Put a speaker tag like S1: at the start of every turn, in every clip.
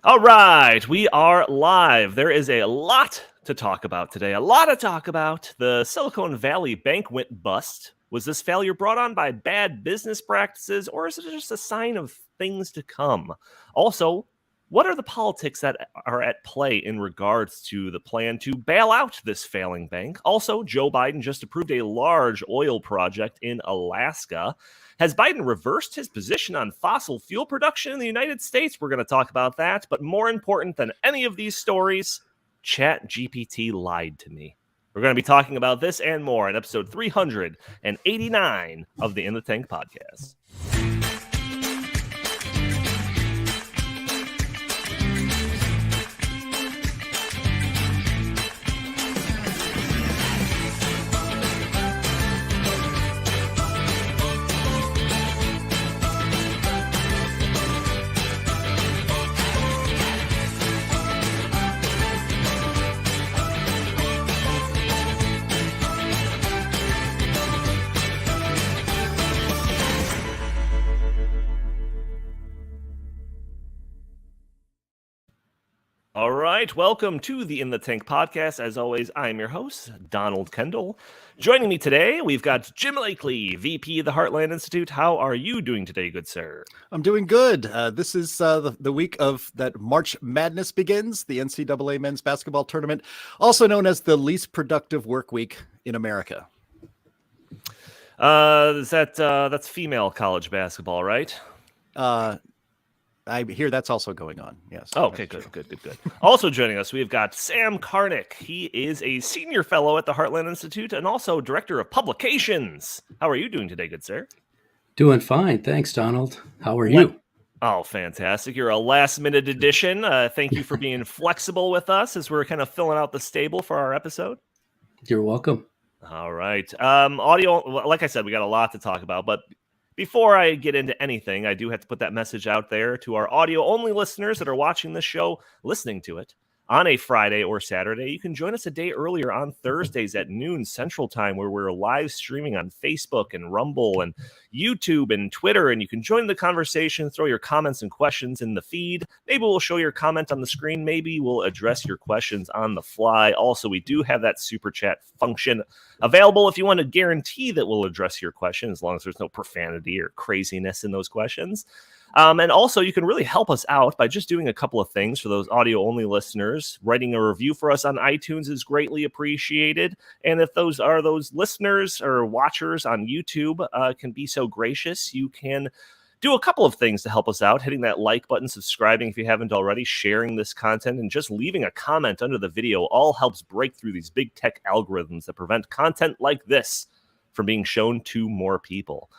S1: All right, we are live. There is a lot to talk about today. The Silicon Valley Bank went bust. Was this failure brought on by bad business practices, or is it just a sign of things to come? Also, what are the politics that are at play in regards to the plan to bail out this failing bank? Also, Joe Biden just approved a large oil project in Alaska. Has Biden reversed his position on fossil fuel production in the United States? We're going to talk about that. But more important than any of these stories, GPT lied to me. We're going to be talking about this and more in episode 389 of the In the Tank podcast. All right, welcome to the In the Tank podcast. As always, I'm your host, Donald Kendal. Joining me today, we've got Jim Lakely, VP of the Heartland Institute. How are you doing today, good sir?
S2: I'm doing good. This is the week of that March Madness begins, the NCAA men's basketball tournament, also known as the least productive work week in America.
S1: That's female college basketball, right?
S2: I hear that's also going on. Yes.
S1: Oh, okay, good. Also joining us, we've got Sam Karnick. He is a senior fellow at the Heartland Institute and also director of publications. How are you doing today, good sir?
S3: Doing fine. Thanks, Donald. How are you?
S1: Oh, fantastic. You're a last-minute addition. Thank you for being flexible with us as we're kind of filling out the stable for our episode.
S3: You're welcome.
S1: All right. Audio, like I said, we got a lot to talk about, but before I get into anything, I do have to put that message out there to our audio-only listeners that are watching this show, listening to it on a Friday or Saturday. You can join us a day earlier on Thursdays at noon Central Time, where we're live streaming on Facebook and Rumble and YouTube and Twitter, and you can join the conversation, throw your comments and questions in the feed. Maybe we'll show your comment on the screen. Maybe we'll address your questions on the fly. Also, we do have that super chat function available if you want to guarantee that we'll address your question, as long as there's no profanity or craziness in those questions. And also, you can really help us out by just doing a couple of things for those audio-only listeners. Writing a review for us on iTunes is greatly appreciated. And if those are those listeners or watchers on YouTube can be so gracious, you can do a couple of things to help us out, hitting that like button, subscribing if you haven't already, sharing this content, and just leaving a comment under the video all helps break through these big tech algorithms that prevent content like this from being shown to more people.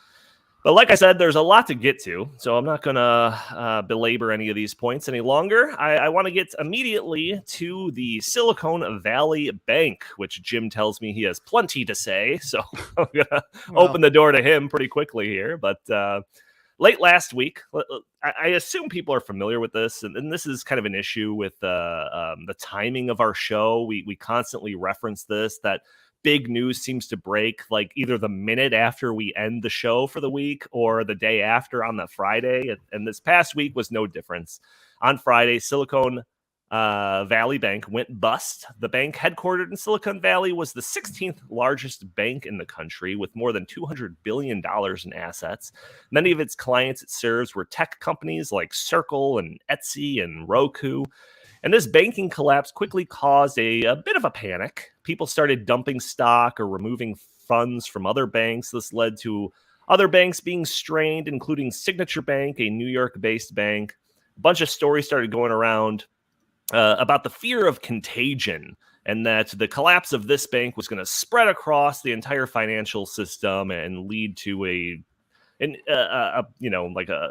S1: But like I said, there's a lot to get to, so I'm not going to belabor any of these points any longer. I want to get immediately to the Silicon Valley Bank, which Jim tells me he has plenty to say, so I'm going to open the door to him pretty quickly here. But late last week, I assume people are familiar with this, and this is kind of an issue with the timing of our show. We constantly reference this, that big news seems to break like either the minute after we end the show for the week or the day after on the Friday. And this past week was no difference. On Friday, Silicon Valley Bank went bust. The bank headquartered in Silicon Valley was the 16th largest bank in the country with more than $200 billion in assets. Many of its clients it serves were tech companies like Circle and Etsy and Roku. And this banking collapse quickly caused a bit of a panic. People started dumping stock or removing funds from other banks. This led to other banks being strained, including Signature Bank, a New York-based bank. A bunch of stories started going around about the fear of contagion and that the collapse of this bank was going to spread across the entire financial system and lead to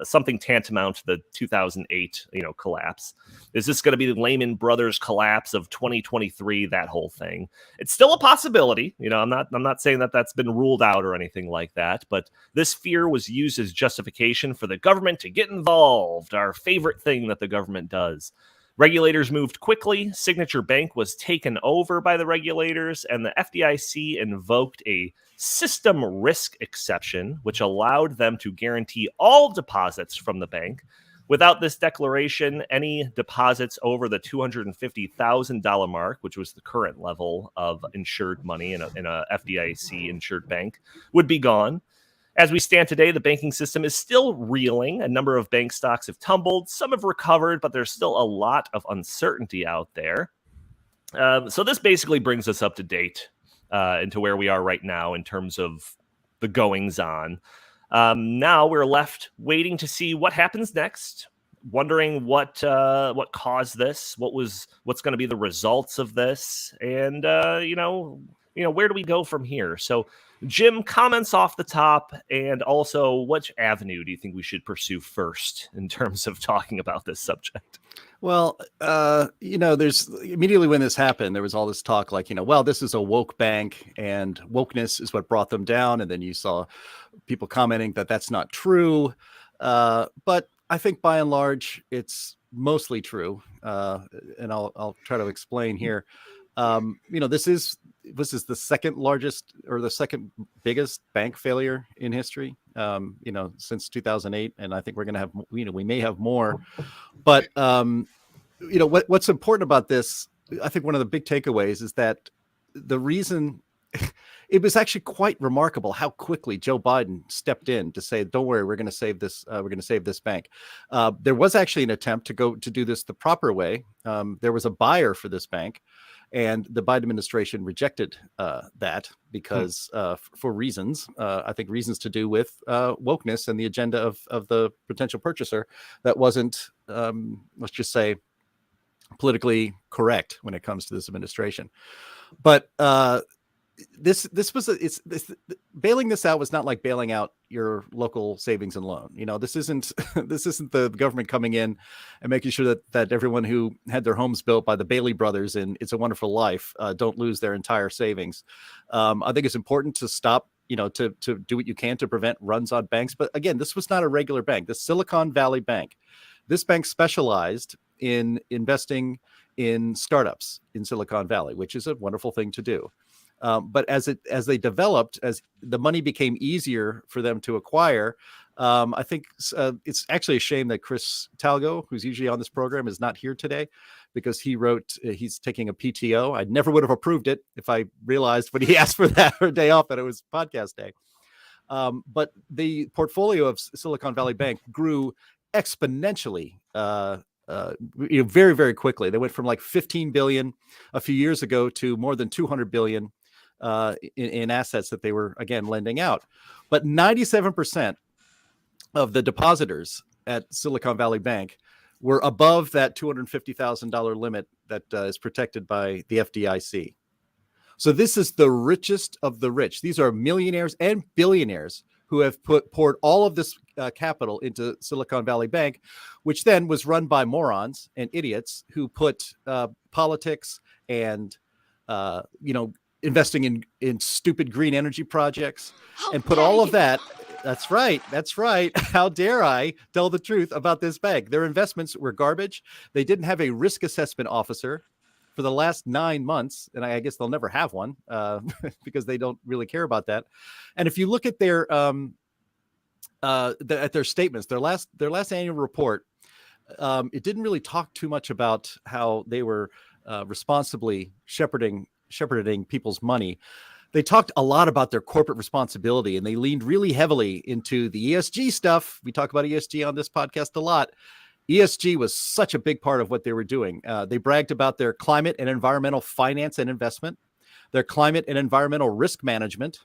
S1: something tantamount to the 2008, collapse. Is this going to be the Lehman Brothers collapse of 2023? That whole thing. It's still a possibility. I'm not saying that that's been ruled out or anything like that, but this fear was used as justification for the government to get involved. Our favorite thing that the government does. Regulators moved quickly. Signature Bank was taken over by the regulators, and the FDIC invoked a system risk exception, which allowed them to guarantee all deposits from the bank, Without this declaration, any deposits over the $250,000 mark, which was the current level of insured money in a FDIC insured bank, would be gone. As we stand today, the banking system is still reeling. A number of bank stocks have tumbled. Some have recovered, but there's still a lot of uncertainty out there. So this basically brings us up to date into where we are right now in terms of the goings on. Now we're left waiting to see what happens next, wondering what caused this, what's going to be the results of this, and where do we go from here? So, Jim, comments off the top, and also which avenue do you think we should pursue first in terms of talking about this subject?
S2: Well, there's immediately when this happened, there was all this talk like, well, this is a woke bank and wokeness is what brought them down. And then you saw people commenting that that's not true. But I think by and large, it's mostly true. And I'll try to explain here. This is the second largest or the second biggest bank failure in history, since 2008. And I think we're going to have, we may have more, but, what's important about this, I think one of the big takeaways is that the reason it was actually quite remarkable how quickly Joe Biden stepped in to say, don't worry, we're going to save this. We're going to save this bank. There was actually an attempt to do this the proper way. There was a buyer for this bank. And the Biden administration rejected that because for reasons, I think reasons to do with wokeness and the agenda of the potential purchaser that wasn't, let's just say, politically correct when it comes to this administration. But bailing this out was not like bailing out your local savings and loan. This isn't the government coming in and making sure that everyone who had their homes built by the Bailey brothers in It's a Wonderful Life don't lose their entire savings. I think it's important to stop, to do what you can to prevent runs on banks. But again, this was not a regular bank. The Silicon Valley Bank. This bank specialized in investing in startups in Silicon Valley, which is a wonderful thing to do. But as they developed, as the money became easier for them to acquire, I think it's actually a shame that Chris Talgo, who's usually on this program, is not here today because he's taking a PTO. I never would have approved it if I realized when he asked for that or day off that it was podcast day. But the portfolio of Silicon Valley Bank grew exponentially, very, very quickly. They went from like 15 billion a few years ago to more than 200 billion in assets that they were, again, lending out. But 97% of the depositors at Silicon Valley Bank were above that $250,000 limit that is protected by the FDIC. So this is the richest of the rich. These are millionaires and billionaires who have poured all of this capital into Silicon Valley Bank, which then was run by morons and idiots who put politics and investing in stupid green energy projects and put all of that. That's right. How dare I tell the truth about this bank? Their investments were garbage. They didn't have a risk assessment officer for the last 9 months, and I guess they'll never have one because they don't really care about that. And if you look at their statements, their last annual report, it didn't really talk too much about how they were responsibly shepherding people's money. They talked a lot about their corporate responsibility, and they leaned really heavily into the ESG stuff. We talk about ESG on this podcast a lot. ESG was such a big part of what they were doing. They bragged about their climate and environmental finance and investment, their climate and environmental risk management,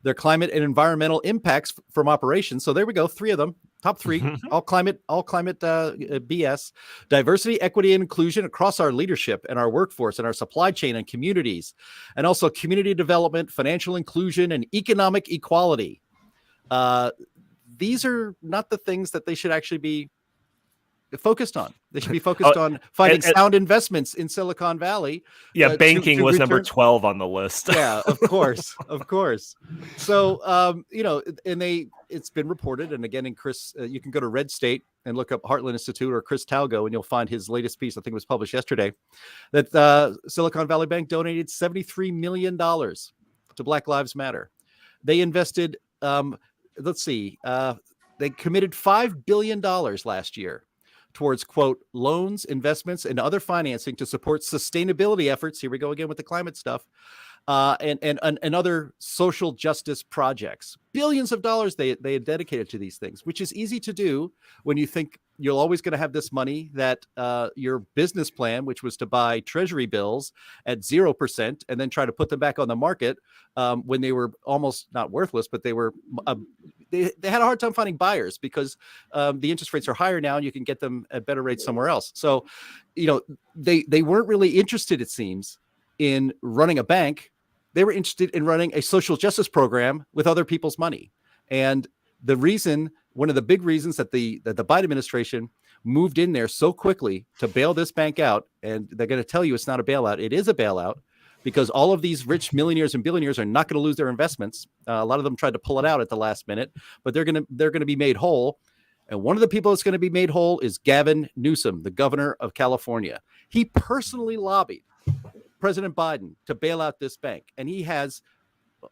S2: their climate and environmental impacts from operations. So there we go. 3 of them, top 3, all climate BS, diversity, equity, and inclusion across our leadership and our workforce and our supply chain and communities, and also community development, financial inclusion, and economic equality. These are not the things that they should actually be focused on. They should be focused on finding sound investments in Silicon Valley.
S1: Yeah, banking was number 12 on the list.
S2: Yeah, of course. So, it's been reported, and again, in Chris, you can go to Red State and look up Heartland Institute or Chris Talgo, and you'll find his latest piece. I think it was published yesterday. That Silicon Valley Bank donated $73 million to Black Lives Matter. They invested, they committed $5 billion last year towards, quote, loans, investments, and other financing to support sustainability efforts. Here we go again with the climate stuff. And other social justice projects. Billions of dollars they had dedicated to these things, which is easy to do when you think you're always going to have this money that your business plan, which was to buy treasury bills at 0% and then try to put them back on the market when they were almost not worthless, but they were they had a hard time finding buyers because the interest rates are higher now and you can get them at better rates somewhere else. So, they weren't really interested, it seems, in running a bank. They were interested in running a social justice program with other people's money. And one of the big reasons that the Biden administration moved in there so quickly to bail this bank out, and they're going to tell you it's not a bailout, it is a bailout, because all of these rich millionaires and billionaires are not going to lose their investments. A lot of them tried to pull it out at the last minute, but they're going to be made whole. And one of the people that's going to be made whole is Gavin Newsom, the governor of California. He personally lobbied President Biden to bail out this bank, and he has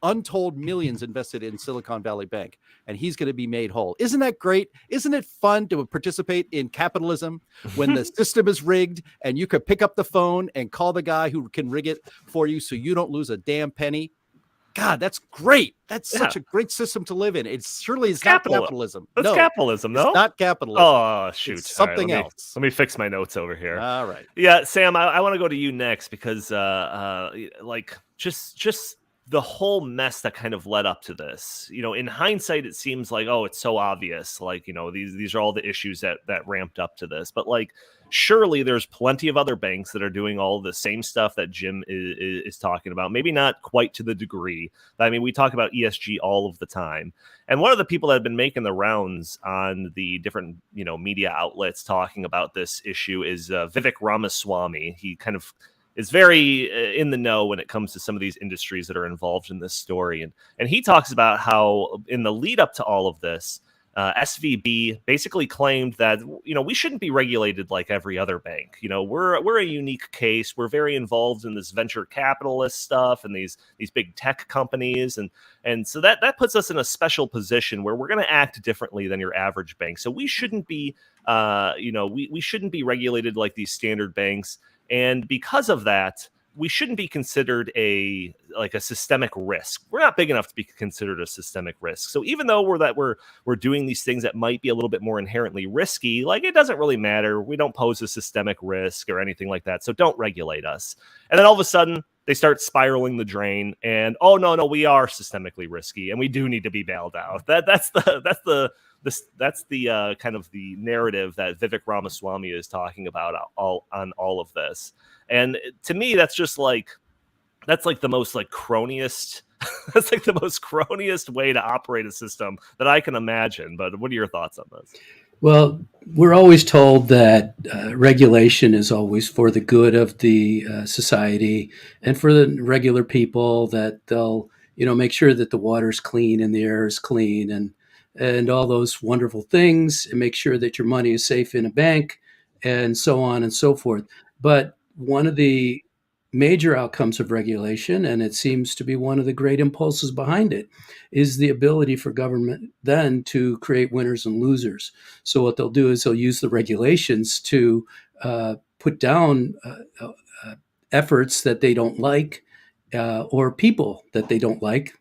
S2: untold millions invested in Silicon Valley Bank, and he's going to be made whole. Isn't that great? Isn't it fun to participate in capitalism when the system is rigged and you could pick up the phone and call the guy who can rig it for you so you don't lose a damn penny? God, that's great. That's such a great system to live in. It surely is not capitalism.
S1: That's capitalism, no?
S2: It's not capitalism.
S1: Oh, shoot.
S2: It's something else.
S1: Let me fix my notes over here.
S2: All right.
S1: Yeah, Sam, I want to go to you next because just the whole mess that kind of led up to this. In hindsight, it seems like, oh, it's so obvious. Like, these are all the issues that ramped up to this. But like, surely there's plenty of other banks that are doing all the same stuff that Jim is talking about. Maybe not quite to the degree. I mean, we talk about ESG all of the time. And one of the people that have been making the rounds on the different, media outlets talking about this issue is Vivek Ramaswamy. He kind of is very in the know when it comes to some of these industries that are involved in this story. And he talks about how in the lead up to all of this, SVB basically claimed that, we shouldn't be regulated like every other bank. We're a unique case. We're very involved in this venture capitalist stuff and these big tech companies. And so that puts us in a special position where we're going to act differently than your average bank. So we shouldn't be, we shouldn't be regulated like these standard banks. And because of that, we shouldn't be considered a systemic risk. We're not big enough to be considered a systemic risk. So even though we're doing these things that might be a little bit more inherently risky, like it doesn't really matter. We don't pose a systemic risk or anything like that. So don't regulate us. And then all of a sudden they start spiraling the drain and, oh no, we are systemically risky and we do need to be bailed out. That's the kind of the narrative that Vivek Ramaswamy is talking about on all of this. And to me, that's like the most cronyist. That's like the most cronyist way to operate a system that I can imagine. But what are your thoughts on this?
S3: Well, we're always told that regulation is always for the good of the society and for the regular people, that they'll, make sure that the water's clean and the air is clean and all those wonderful things, and make sure that your money is safe in a bank and so on and so forth. But one of the major outcomes of regulation, and it seems to be one of the great impulses behind it, is the ability for government then to create winners and losers. So what they'll do is they'll use the regulations to put down efforts that they don't like or people that they don't like,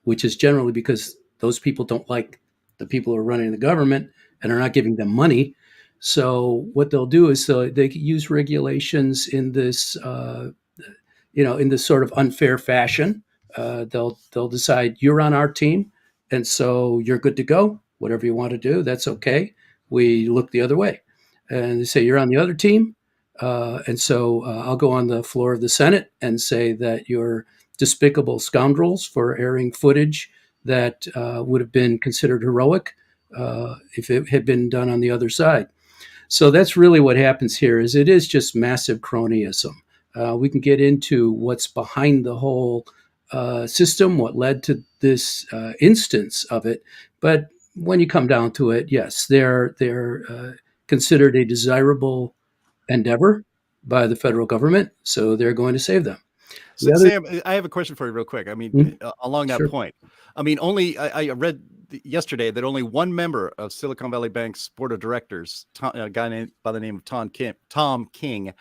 S3: which is generally because those people don't like the people who are running the government and are not giving them money. So what they'll do is they use regulations in this in this sort of unfair fashion. They'll decide you're on our team, and so you're good to go. Whatever you want to do, that's okay. We look the other way, and they say you're on the other team, and so I'll go on the floor of the Senate and say that you're despicable scoundrels for airing footage that would have been considered heroic if it had been done on the other side. So that's really what happens here. Is it is just massive cronyism. We can get into what's behind the whole system, what led to this instance of it. But when you come down to it, yes, they're considered a desirable endeavor by the federal government, so they're going to save them.
S2: So, Sam, I have a question for you real quick. I mean, along that point, I mean, I read yesterday that only one member of Silicon Valley Bank's board of directors, a guy named by the name of Tom King,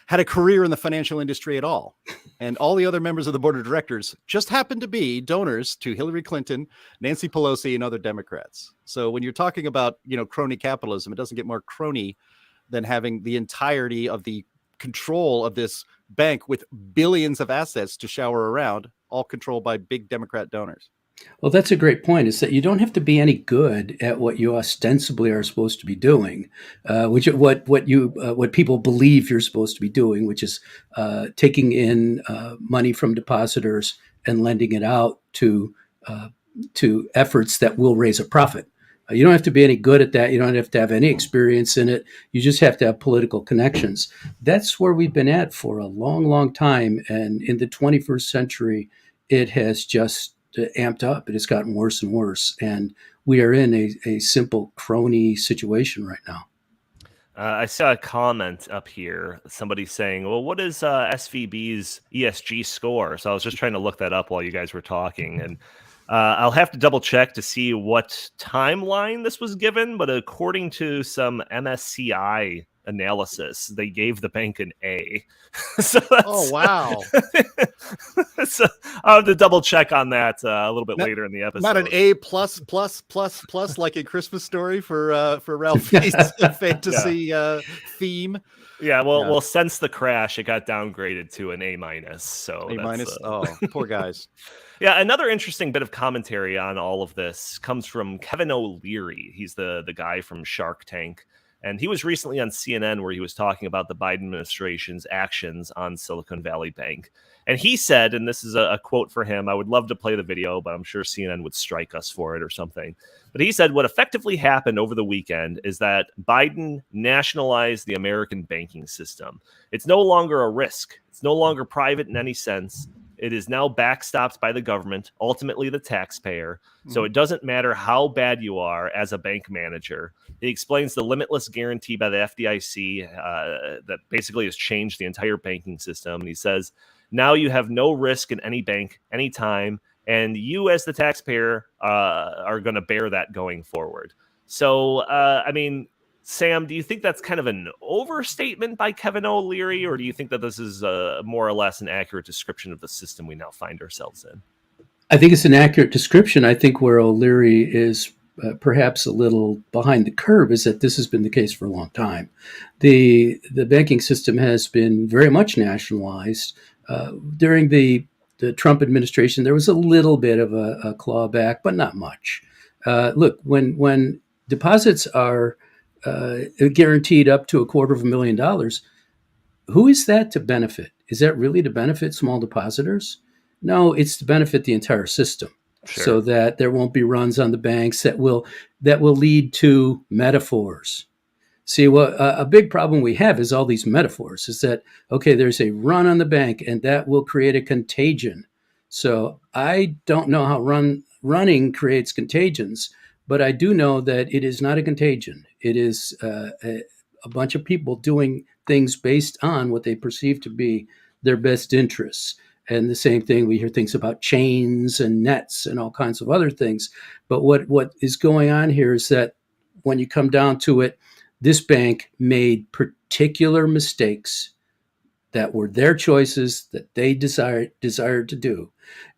S2: had a career in the financial industry at all. And all the other members of the board of directors just happened to be donors to Hillary Clinton, Nancy Pelosi, and other Democrats. So when you're talking about, crony capitalism, it doesn't get more crony than having the entirety of the control of this bank with billions of assets to shower around, all controlled by big Democrat donors.
S3: Well, that's a great point, is that you don't have to be any good at what you ostensibly are supposed to be doing, what people believe you're supposed to be doing, which is taking in money from depositors and lending it out to efforts that will raise a profit. You don't have to be any good at that. You don't have to have any experience in it. You just have to have political connections. That's where we've been at for a long, long time. And in the 21st century, it has just amped up. It has gotten worse and worse. And we are in a simple crony situation right now.
S1: I saw a comment up here, somebody saying, well, what is SVB's ESG score? So I was just trying to look that up while you guys were talking. And I'll have to double check to see what timeline this was given. But according to some MSCI analysis, they gave the bank an A.
S2: Oh, wow.
S1: So I'll have to double check on that a little bit later in the episode.
S2: Not an A plus like a Christmas Story for Ralphie's fantasy theme.
S1: Yeah, well, since the crash, it got downgraded to an A minus. So
S2: A minus. Oh, poor guys.
S1: Yeah, another interesting bit of commentary on all of this comes from Kevin O'Leary. He's the guy from Shark Tank. And he was recently on CNN where he was talking about the Biden administration's actions on Silicon Valley Bank. And he said, and this is a quote for him, I would love to play the video, but I'm sure CNN would strike us for it or something. But he said what effectively happened over the weekend is that Biden nationalized the American banking system. It's no longer a risk. It's no longer private in any sense. It is now backstopped by the government, ultimately the taxpayer. So it doesn't matter how bad you are as a bank manager. He explains the limitless guarantee by the FDIC that basically has changed the entire banking system. And he says, now you have no risk in any bank, anytime, and you as the taxpayer are going to bear that going forward. So, Sam, do you think that's kind of an overstatement by Kevin O'Leary, or do you think that this is more or less an accurate description of the system we now find ourselves in?
S3: I think it's an accurate description. I think where O'Leary is perhaps a little behind the curve is that this has been the case for a long time. The banking system has been very much nationalized. During the Trump administration, there was a little bit of a clawback, but not much. Look, when deposits are guaranteed up to $250,000, who is that to benefit? Is that really to benefit small depositors? No, it's to benefit the entire system. Sure. So that there won't be runs on the banks that will lead to metaphors. See, a big problem we have is all these metaphors. Is that, okay, there's a run on the bank and that will create a contagion. So I don't know how running creates contagions, but I do know that it is not a contagion. It is a bunch of people doing things based on what they perceive to be their best interests. And the same thing, we hear things about chains and nets and all kinds of other things. But what is going on here is that when you come down to it, this bank made particular mistakes that were their choices that they desired to do.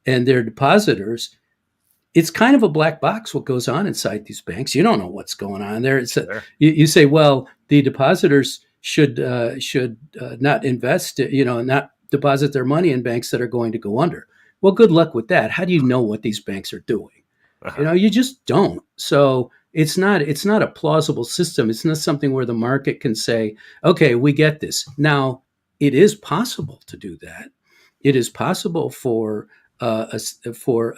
S3: And their depositors, it's kind of a black box what goes on inside these banks. You don't know what's going on there. You say, well, the depositors should not invest, not deposit their money in banks that are going to go under. Well, good luck with that. How do you know what these banks are doing? You just don't. So it's not a plausible system. It's not something where the market can say, okay, we get this. Now, it is possible to do that. It is possible for a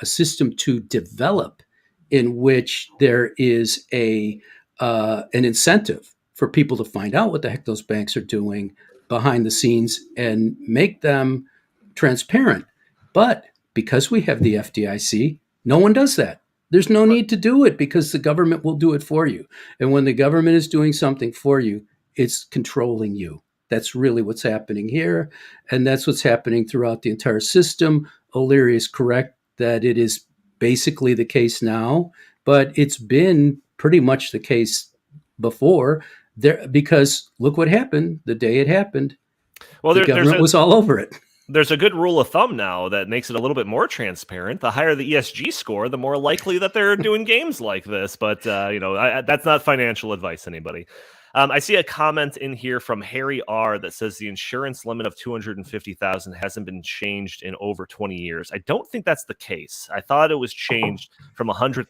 S3: system to develop in which there is an incentive for people to find out what the heck those banks are doing behind the scenes and make them transparent. But because we have the FDIC, no one does that. There's no need to do it because the government will do it for you. And when the government is doing something for you, it's controlling you. That's really what's happening here. And that's what's happening throughout the entire system. O'Leary is correct that it is basically the case now but it's been pretty much the case before there, because look what happened the day it happened.
S1: Well,
S3: the government was all over it.
S1: There's a good rule of thumb now that makes it a little bit more transparent. The higher the ESG score, the more likely that they're doing games like this. But, that's not financial advice, anybody. I see a comment in here from Harry R that says the insurance limit of $250,000 hasn't been changed in over 20 years. I don't think that's the case. I thought it was changed from $100,000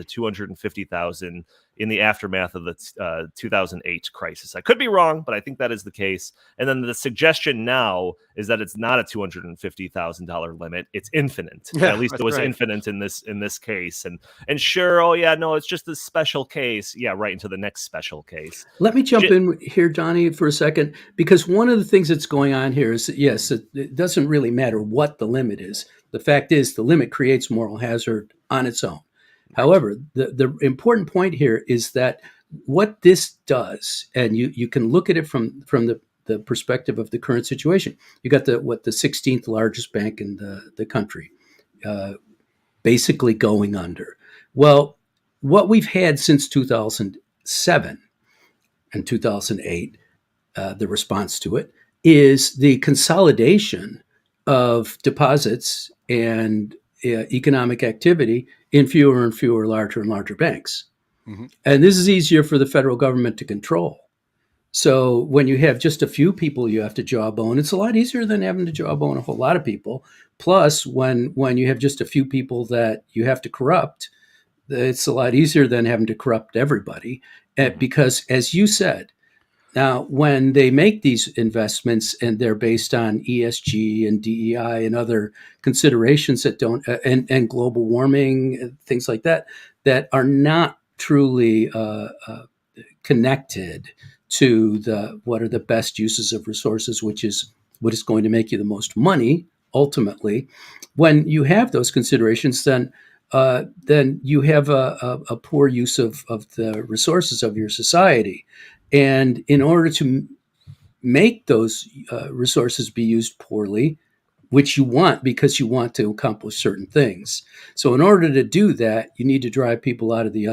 S1: to $250,000 in the aftermath of the 2008 crisis. I could be wrong, but I think that is the case. And then the suggestion now is that it's not a $250,000 limit; it's infinite.
S2: Yeah,
S1: at least it was
S2: right.
S1: infinite in this case. And sure, oh yeah, no, it's just a special case. Yeah, right into the next special case.
S3: Let me jump in here, Donnie, for a second, because one of the things that's going on here is that, yes, it doesn't really matter what the limit is. The fact is the limit creates moral hazard on its own. However, the important point here is that what this does, and you can look at it from the perspective of the current situation. You got the 16th largest bank in the country, basically going under. Well, what we've had since 2007 and 2008, the response to it is the consolidation of deposits and economic activity in fewer and fewer, larger and larger banks. Mm-hmm. And this is easier for the federal government to control. So when you have just a few people you have to jawbone, it's a lot easier than having to jawbone a whole lot of people. Plus, when you have just a few people that you have to corrupt, it's a lot easier than having to corrupt everybody. Because, as you said, now when they make these investments and they're based on ESG and DEI and other considerations that don't, and global warming, things like that, that are not truly connected to what are the best uses of resources, which is what is going to make you the most money ultimately. When you have those considerations, then you have a poor use of the resources of your society. And in order to make those resources be used poorly, which you want because you want to accomplish certain things. So in order to do that, you need to drive people out of the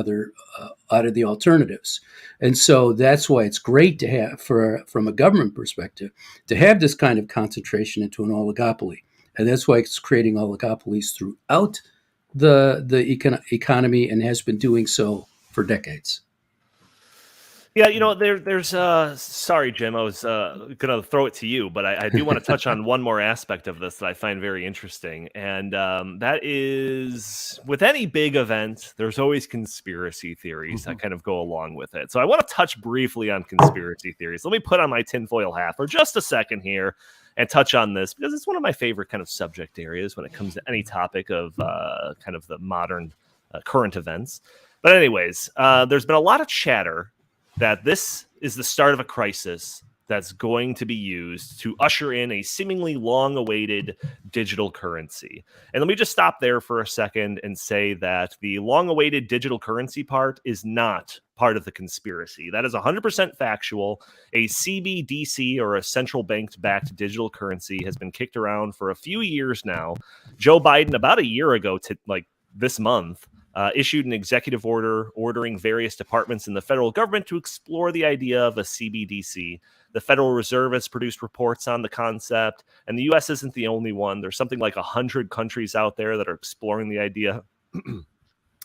S3: alternatives. And so that's why it's great to have, from a government perspective, to have this kind of concentration into an oligopoly. And that's why it's creating oligopolies throughout the economy and has been doing so for decades.
S1: Yeah, there's sorry, Jim, I was going to throw it to you, but I do want to touch on one more aspect of this that I find very interesting. And that is, with any big event, there's always conspiracy theories that kind of go along with it. So I want to touch briefly on conspiracy theories. Let me put on my tinfoil hat for just a second here and touch on this, because it's one of my favorite kind of subject areas when it comes to any topic of kind of the modern current events. But anyways, there's been a lot of chatter that this is the start of a crisis that's going to be used to usher in a seemingly long-awaited digital currency. And let me just stop there for a second and say that the long-awaited digital currency part is not part of the conspiracy. That is 100% factual. A CBDC, or a central bank-backed digital currency, has been kicked around for a few years now. Joe Biden, about a year ago to this month, issued an executive order ordering various departments in the federal government to explore the idea of a CBDC. The Federal Reserve has produced reports on the concept, and the U.S. isn't the only one. There's something like 100 countries out there that are exploring the idea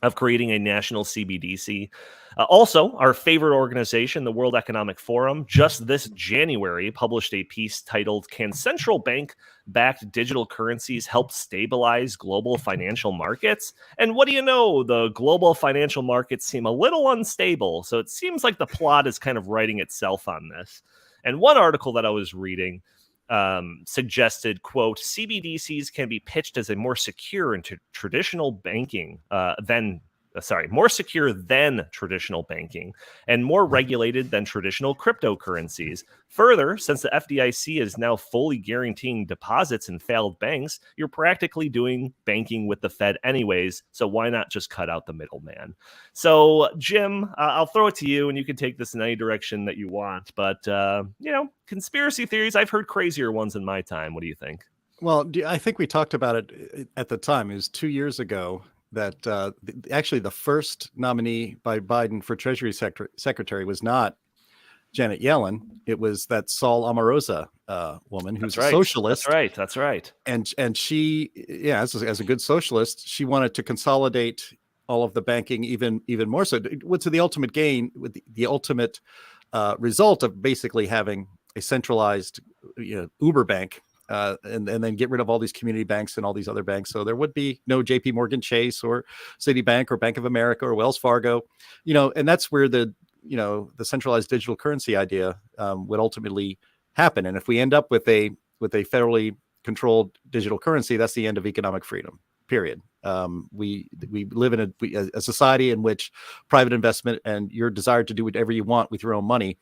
S1: of creating a national CBDC. Also, our favorite organization, the World Economic Forum, just this January published a piece titled, "Can Central Bank-Backed Digital Currencies Help Stabilize Global Financial Markets?" And what do you know? The global financial markets seem a little unstable, so it seems like the plot is kind of writing itself on this. And one article that I was reading suggested, quote, CBDCs can be pitched as a more secure and traditional banking more secure than traditional banking and more regulated than traditional cryptocurrencies. Further, since the FDIC is now fully guaranteeing deposits in failed banks, you're practically doing banking with the Fed anyways, so why not just cut out the middleman? So, Jim, I'll throw it to you, and you can take this in any direction that you want. But, conspiracy theories, I've heard crazier ones in my time. What do you think?
S2: Well, I think we talked about it at the time. It was 2 years ago. that actually the first nominee by Biden for Treasury Secretary was not Janet Yellen. It was that Saul Omarosa woman who's a socialist.
S1: That's right.
S2: And she, yeah, as a good socialist, she wanted to consolidate all of the banking even more so. What's the ultimate gain with the ultimate result of basically having a centralized Uber bank and then get rid of all these community banks and all these other banks. So there would be no JP Morgan Chase or Citibank or Bank of America or Wells Fargo, and that's where the centralized digital currency idea would ultimately happen. And if we end up with a federally controlled digital currency, that's the end of economic freedom, period. We live in a society in which private investment and your desire to do whatever you want with your own money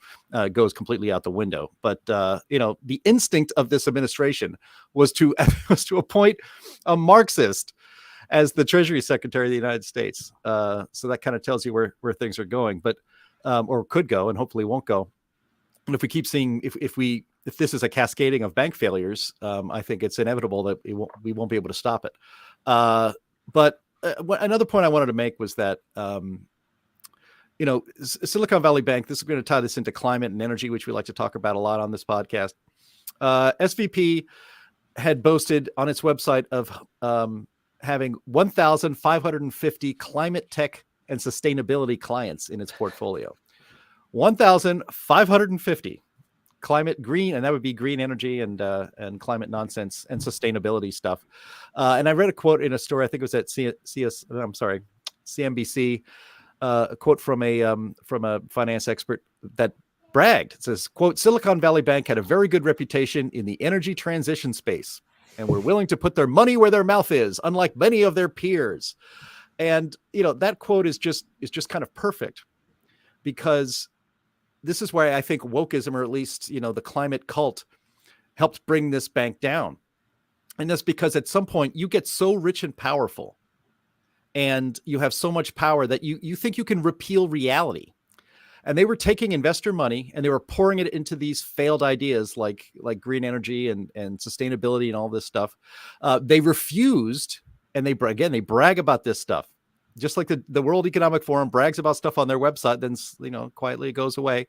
S2: goes completely out the window. But the instinct of this administration was to appoint a Marxist as the Treasury Secretary of the United States. So that kind of tells you where things are going, but or could go, and hopefully won't go. And if we keep seeing, if this is a cascading of bank failures, I think it's inevitable that we won't be able to stop it. But another point I wanted to make was that, Silicon Valley Bank, this is going to tie this into climate and energy, which we like to talk about a lot on this podcast. SVP had boasted on its website of having 1,550 climate tech and sustainability clients in its portfolio. 1,550 climate green, and that would be green energy and climate nonsense and sustainability stuff. And I read a quote in a story, I think it was at CNBC, a quote from a finance expert that bragged. It says, quote, "Silicon Valley Bank had a very good reputation in the energy transition space, and were willing to put their money where their mouth is, unlike many of their peers." And that quote is just kind of perfect, because this is why I think wokeism, or at least, the climate cult, helped bring this bank down. And that's because at some point you get so rich and powerful, and you have so much power that you think you can repeal reality. And they were taking investor money and they were pouring it into these failed ideas like green energy and sustainability and all this stuff. They refused, and they brag about this stuff. Just like the World Economic Forum brags about stuff on their website, then quietly it goes away.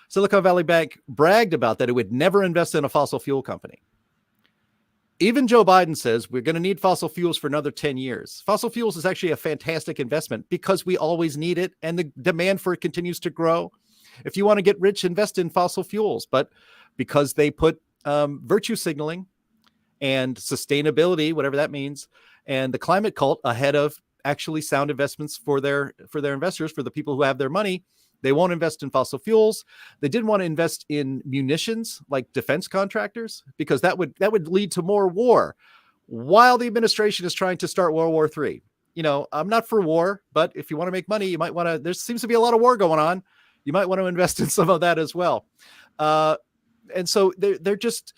S2: Silicon Valley Bank bragged about that it would never invest in a fossil fuel company. Even Joe Biden says we're going to need fossil fuels for another 10 years. Fossil fuels is actually a fantastic investment because we always need it, and the demand for it continues to grow. If you want to get rich, invest in fossil fuels. But because they put virtue signaling and sustainability, whatever that means, and the climate cult ahead of actually sound investments for their investors, for the people who have their money, they won't invest in fossil fuels. They didn't want to invest in munitions like defense contractors, because that would lead to more war, while the administration is trying to start World War III. I'm not for war, but if you want to make money, you might want to. There seems to be a lot of war going on. You might want to invest in some of that as well. And so they're just,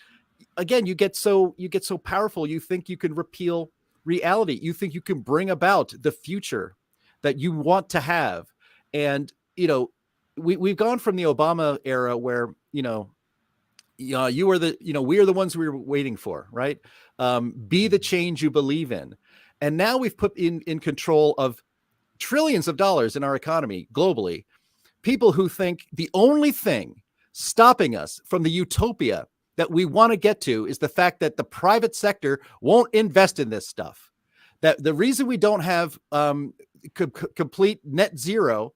S2: again, you get so powerful, you think you can repeal reality. You think you can bring about the future that you want to have. And, we've gone from the Obama era where, we are the ones we were waiting for, right? Be the change you believe in. And now we've put in control of trillions of dollars in our economy globally, people who think the only thing stopping us from the utopia that we want to get to is the fact that the private sector won't invest in this stuff. That the reason we don't have complete net zero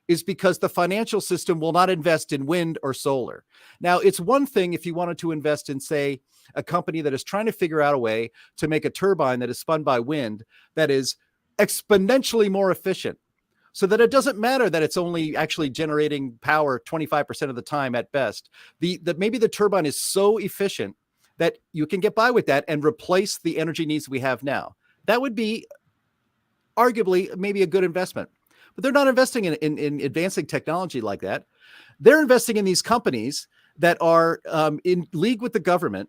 S2: is because the financial system will not invest in wind or solar. Now, it's one thing if you wanted to invest in, say, a company that is trying to figure out a way to make a turbine that is spun by wind that is exponentially more efficient, so that it doesn't matter that it's only actually generating power 25% of the time at best. Maybe the turbine is so efficient that you can get by with that and replace the energy needs we have now. That would be arguably maybe a good investment. But they're not investing in advancing technology like that. They're investing in these companies that are in league with the government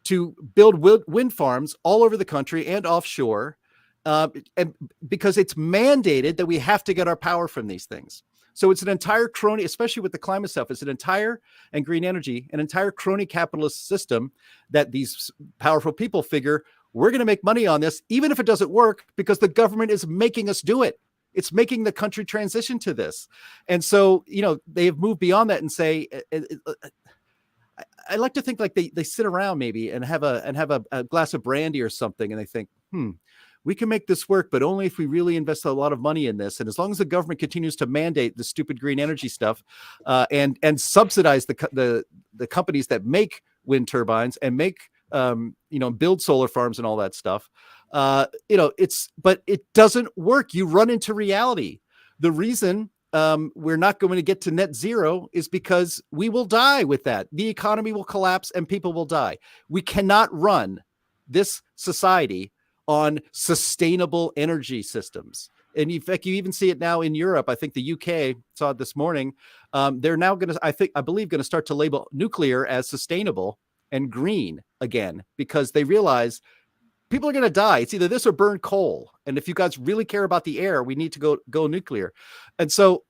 S2: to build wind farms all over the country and offshore, and because it's mandated that we have to get our power from these things. So it's an entire crony, especially with the climate stuff, it's an entire, and green energy, an entire crony capitalist system that these powerful people figure we're going to make money on this, even if it doesn't work, because the government is making us do it. It's making the country transition to this. And so, they have moved beyond that and say, I like to think like they sit around maybe and have a glass of brandy or something. And they think, we can make this work, but only if we really invest a lot of money in this. And as long as the government continues to mandate the stupid green energy stuff, and subsidize the companies that make wind turbines and make, build solar farms and all that stuff, but it doesn't work. You run into reality. The reason we're not going to get to net zero is because we will die with that. The economy will collapse and people will die. We cannot run this society on sustainable energy systems. And in fact, you even see it now in Europe. I think the UK saw it this morning. They're now going to, I believe, going to start to label nuclear as sustainable and green again, because they realize people are going to die. It's either this or burn coal. And if you guys really care about the air, we need to go nuclear. And so,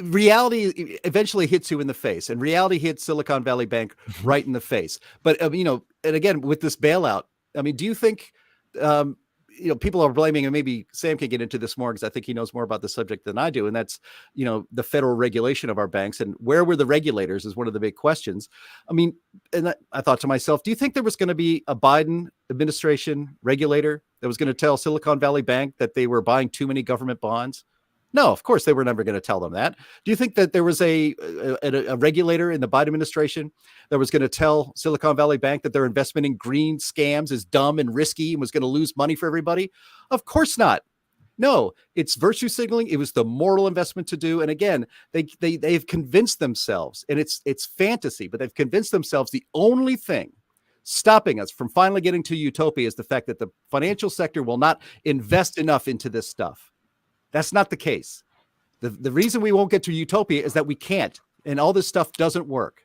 S2: reality eventually hits you in the face, and reality hits Silicon Valley Bank right in the face. But, and again, with this bailout, I mean, do you think, people are blaming, and maybe Sam can get into this more because I think he knows more about the subject than I do. And that's, the federal regulation of our banks, and where were the regulators is one of the big questions. I mean, and I thought to myself, do you think there was going to be a Biden administration regulator that was going to tell Silicon Valley Bank that they were buying too many government bonds? No, of course they were never going to tell them that. Do you think that there was a regulator in the Biden administration that was going to tell Silicon Valley Bank that their investment in green scams is dumb and risky and was going to lose money for everybody? Of course not. No, it's virtue signaling. It was the moral investment to do. And again, they've convinced themselves, and it's fantasy, but they've convinced themselves the only thing stopping us from finally getting to utopia is the fact that the financial sector will not invest enough into this stuff. That's not the case. The reason we won't get to utopia is that we can't, and all this stuff doesn't work.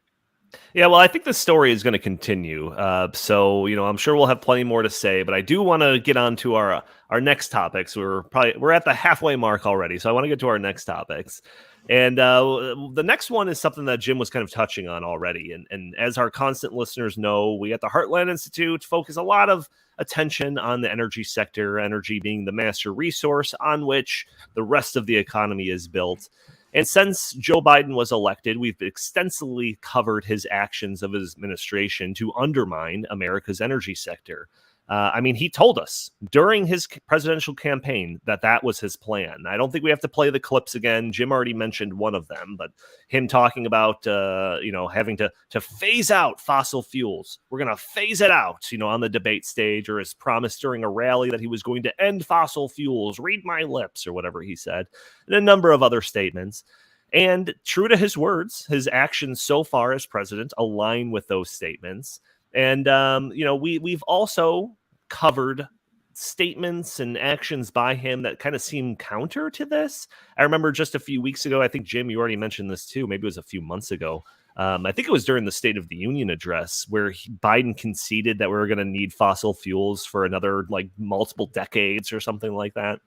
S1: Yeah, well, I think the story is going to continue. So, I'm sure we'll have plenty more to say, but I do want to get on to our next topics. We're at the halfway mark already, so I want to get to our next topics. And the next one is something that Jim was kind of touching on already. And as our constant listeners know, we at the Heartland Institute focus a lot of attention on the energy sector, energy being the master resource on which the rest of the economy is built. And since Joe Biden was elected, we've extensively covered his actions of his administration to undermine America's energy sector. He told us during his presidential campaign that was his plan. I don't think we have to play the clips again. Jim already mentioned one of them, but him talking about, having to phase out fossil fuels. We're going to phase it out, on the debate stage, or his promise during a rally that he was going to end fossil fuels, read my lips, or whatever he said, and a number of other statements. And true to his words, his actions so far as president align with those statements. And, we've also covered statements and actions by him that kind of seem counter to this. I remember just a few weeks ago, I think, Jim, you already mentioned this too. Maybe it was a few months ago. I think it was during the State of the Union address where Biden conceded that we were going to need fossil fuels for another multiple decades or something like that.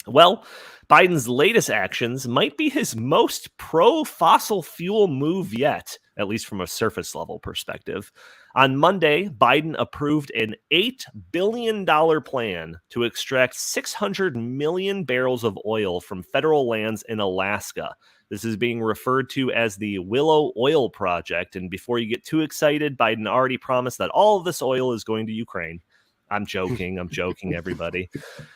S1: Well, Biden's latest actions might be his most pro-fossil fuel move yet, at least from a surface level perspective. On Monday, Biden approved an $8 billion plan to extract 600 million barrels of oil from federal lands in Alaska. This is being referred to as the Willow Oil Project. And before you get too excited, Biden already promised that all of this oil is going to Ukraine. I'm joking, everybody.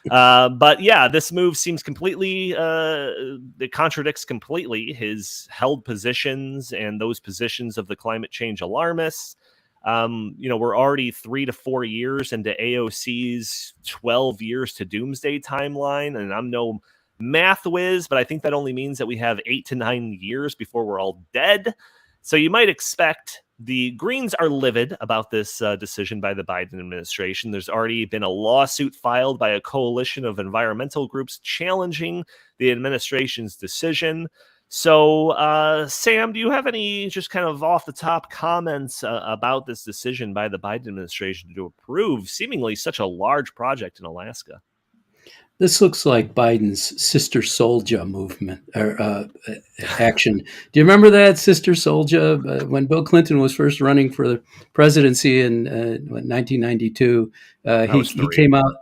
S1: But yeah, this move seems completely, it contradicts completely his held positions and those positions of the climate change alarmists. We're already 3 to 4 years into AOC's 12 years to doomsday timeline. And I'm no math whiz, but I think that only means that we have 8 to 9 years before we're all dead. So you might expect the Greens are livid about this decision by the Biden administration. There's already been a lawsuit filed by a coalition of environmental groups challenging the administration's decision. So, Sam, do you have any just kind of off the top comments about this decision by the Biden administration to approve seemingly such a large project in Alaska?
S3: This looks like Biden's Sister Soldier movement or action. Do you remember that Sister Soldier when Bill Clinton was first running for the presidency in 1992? He came out.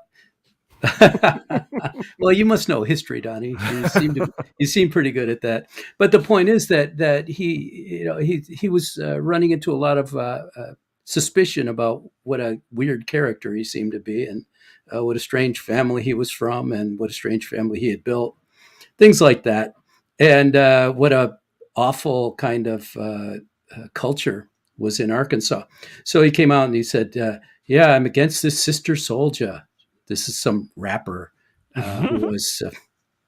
S3: Well, you must know history, Donnie. You seem pretty good at that. But the point is that he was running into a lot of suspicion about what a weird character he seemed to be, and what a strange family he was from, and what a strange family he had built, things like that, and what a awful kind of culture was in Arkansas. So he came out and he said, "Yeah, I'm against this Sister Soldier." This is some rapper who was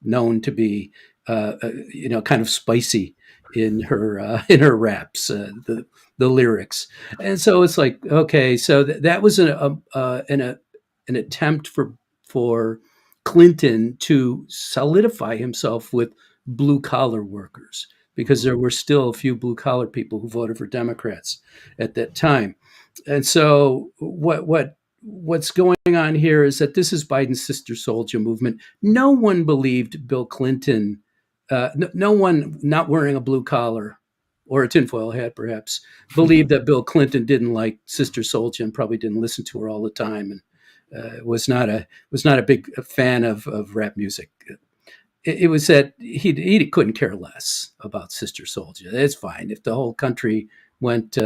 S3: known to be, kind of spicy in her raps, the lyrics, and so it's like, okay, so that was an attempt for Clinton to solidify himself with blue collar workers, because there were still a few blue collar people who voted for Democrats at that time, and so what's going on here is that this is Biden's Sister Soldier movement. No one believed Bill Clinton. No one not wearing a blue collar or a tinfoil hat, perhaps, believed that Bill Clinton didn't like Sister Soldier and probably didn't listen to her all the time, and was not a big fan of rap music. It was that he couldn't care less about Sister Soldier. It's fine if the whole country went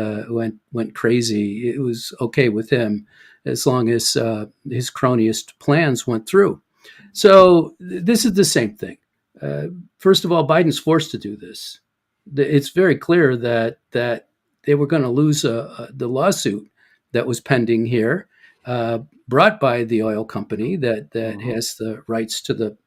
S3: crazy. It was okay with him as long as his cronyist plans went through. So this is the same thing. First of all, Biden's forced to do this. It's very clear that they were going to lose the lawsuit that was pending here, brought by the oil company that has the rights to the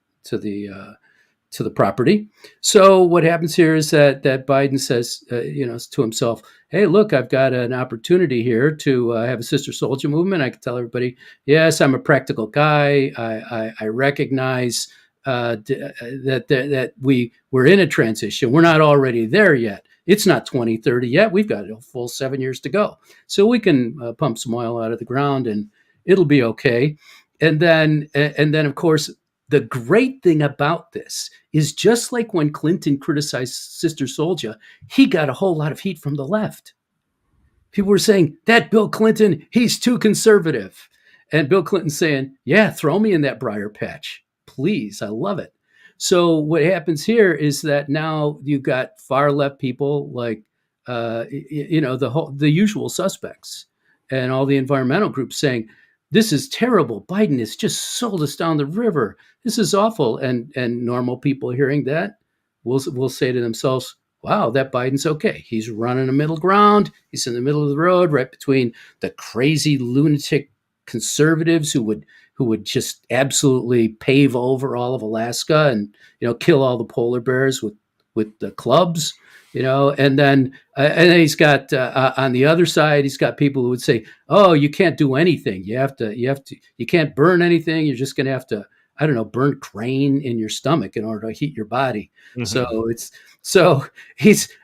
S3: property. So what happens here is that Biden says, to himself, "Hey, look, I've got an opportunity here to have a Sister Soldier movement. I can tell everybody, yes, I'm a practical guy. I recognize that we're in a transition. We're not already there yet. It's not 2030 yet. We've got a full 7 years to go. So we can pump some oil out of the ground and it'll be okay." And then, of course, the great thing about this is, just like when Clinton criticized Sister Soldier, he got a whole lot of heat from the left. People were saying, that Bill Clinton, he's too conservative. And Bill Clinton saying, yeah, throw me in that briar patch. Please, I love it. So what happens here is that now you've got far left people like, the usual suspects and all the environmental groups saying, this is terrible. Biden has just sold us down the river. This is awful. And normal people hearing that will say to themselves, wow, that Biden's okay. He's running a middle ground. He's in the middle of the road, right between the crazy lunatic conservatives who would just absolutely pave over all of Alaska and, kill all the polar bears with the clubs. And then he's got on the other side, he's got people who would say, "Oh, you can't do anything. You can't burn anything. You're just going to have to, I don't know, burn grain in your stomach in order to heat your body." Mm-hmm.